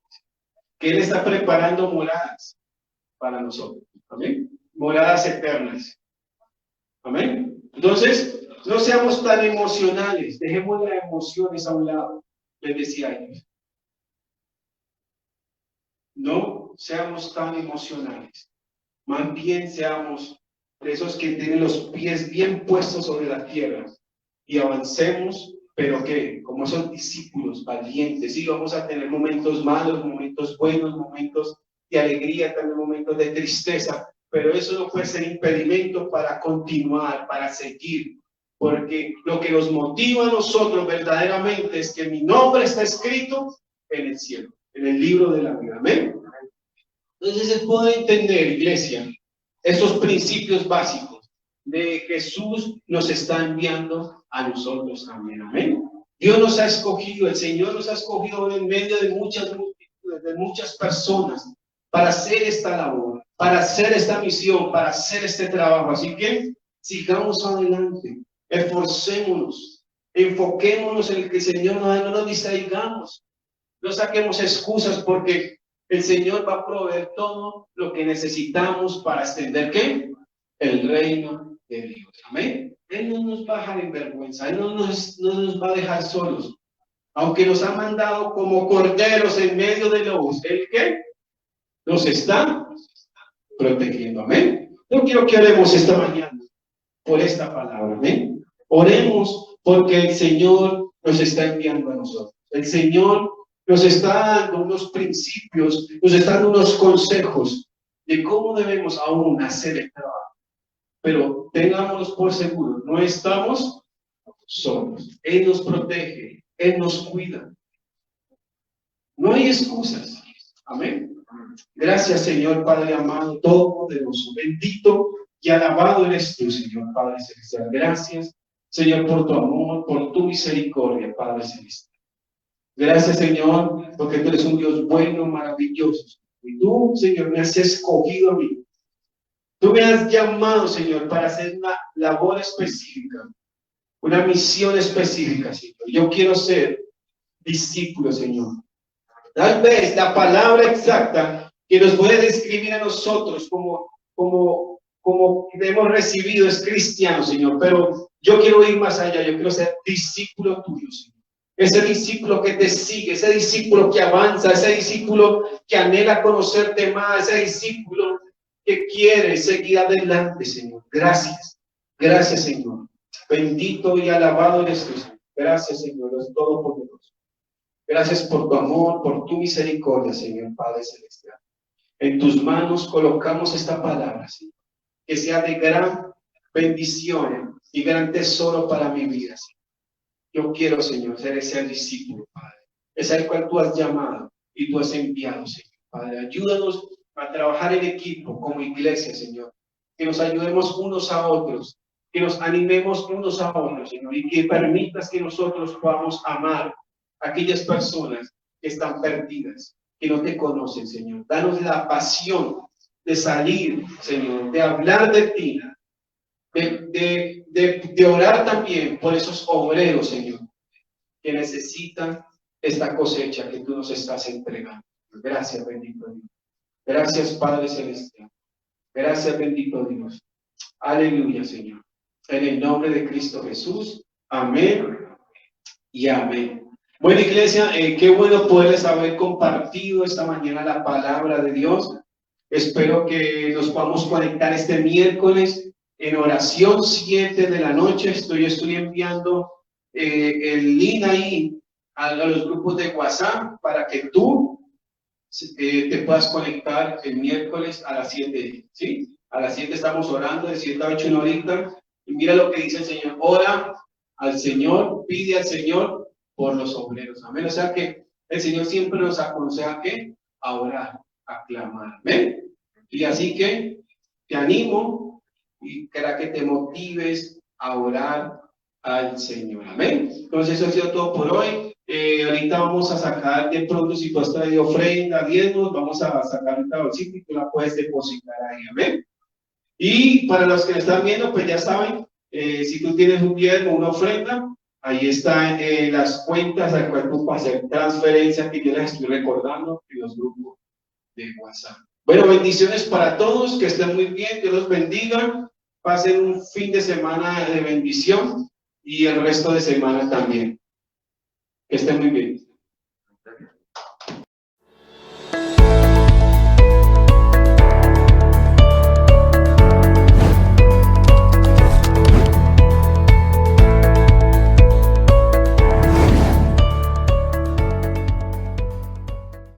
que Él está preparando moradas para nosotros. Amén. Moradas eternas. Amén. Entonces, no seamos tan emocionales, dejemos las emociones a un lado, les decía ellos. No seamos tan emocionales, más bien seamos de esos que tienen los pies bien puestos sobre la tierra y avancemos, pero que como son discípulos valientes, sí, vamos a tener momentos malos, momentos buenos, momentos de alegría, también momentos de tristeza, pero eso no puede ser impedimento para continuar, para seguir, porque lo que nos motiva a nosotros verdaderamente es que mi nombre está escrito en el cielo, en el libro de la vida. Amén. Entonces es poder entender, iglesia, esos principios básicos de Jesús nos está enviando a nosotros también. Amén. Dios nos ha escogido, el Señor nos ha escogido en medio de muchas multitudes, de muchas personas, para hacer esta labor, para hacer esta misión, para hacer este trabajo. Así que sigamos adelante, esforcémonos, enfoquémonos en el que el Señor no nos distraigamos, no saquemos excusas, porque el Señor va a proveer todo lo que necesitamos para extender ¿qué? El reino de Dios. Amén. Él no nos va a dejar en vergüenza, Él no nos va a dejar solos. Aunque nos ha mandado como corderos en medio de lobos, ¿el qué? Nos está protegiendo. Amén. Yo quiero que oremos esta mañana por esta palabra. Amén. Oremos porque el Señor nos está enviando a nosotros. El Señor nos está dando unos principios, nos está dando unos consejos de cómo debemos aún hacer el trabajo. Pero tengámonos por seguro, no estamos solos. Él nos protege, Él nos cuida. No hay excusas. Amén. Gracias, Señor Padre amado, todopoderoso, bendito y alabado eres tú, Señor Padre celestial. Gracias, Señor, por tu amor, por tu misericordia, Padre celestial. Gracias, Señor, porque tú eres un Dios bueno, maravilloso. Y tú, Señor, me has escogido a mí. Tú me has llamado, Señor, para hacer una labor específica, una misión específica, Señor. Yo quiero ser discípulo, Señor. Tal vez la palabra exacta que nos puede describir a nosotros como hemos recibido es cristiano, Señor, pero yo quiero ir más allá, yo quiero ser discípulo tuyo, Señor. Ese discípulo que te sigue, ese discípulo que avanza, ese discípulo que anhela conocerte más, ese discípulo que quiere seguir adelante, Señor. Gracias, gracias, Señor. Bendito y alabado eres tú, Señor. Gracias, Señor, es todopoderoso. Gracias por tu amor, por tu misericordia, Señor Padre celestial. En tus manos colocamos esta palabra, Señor, que sea de gran bendición y gran tesoro para mi vida, Señor. Yo quiero, Señor, ser ese discípulo, Padre. Es al cual tú has llamado y tú has enviado, Señor. Padre, ayúdanos a trabajar en equipo como iglesia, Señor. Que nos ayudemos unos a otros, que nos animemos unos a otros, Señor, y que permitas que nosotros podamos amar a aquellas personas que están perdidas, que no te conocen, Señor. Danos la pasión de salir, Señor, de hablar de ti, de orar también por esos obreros, Señor, que necesitan esta cosecha que tú nos estás entregando. Gracias, bendito Dios. Gracias, Padre Celestial. Gracias, bendito Dios. Aleluya, Señor. En el nombre de Cristo Jesús. Amén y amén. Bueno, iglesia, qué bueno poderles haber compartido esta mañana la palabra de Dios. Espero que nos podamos conectar este miércoles en oración 7 de la noche. Estoy enviando el link ahí a los grupos de WhatsApp para que tú te puedas conectar el miércoles a las 7, ¿sí? A las 7 estamos orando, de 7 a 8 una horita, y mira lo que dice el Señor: ora al Señor, pide al Señor por los obreros. Amén. O sea que el Señor siempre nos aconseja que a orar, a clamar. Amén. Y así que te animo y para que te motives a orar al Señor. Amén. Entonces eso ha sido todo por hoy. Ahorita vamos a sacar de pronto, si tú has traído ofrenda, diezmos, vamos a sacar ahorita bolsita y tú la puedes depositar ahí. Amén. Y para los que me están viendo, pues ya saben, si tú tienes un diezmo, una ofrenda, ahí están las cuentas al cual tú puedes hacer transferencias, que yo les estoy recordando en los grupos de WhatsApp. Bueno, bendiciones para todos, que estén muy bien, Dios los bendiga, pasen un fin de semana de bendición y el resto de semana también. Que estén muy bien.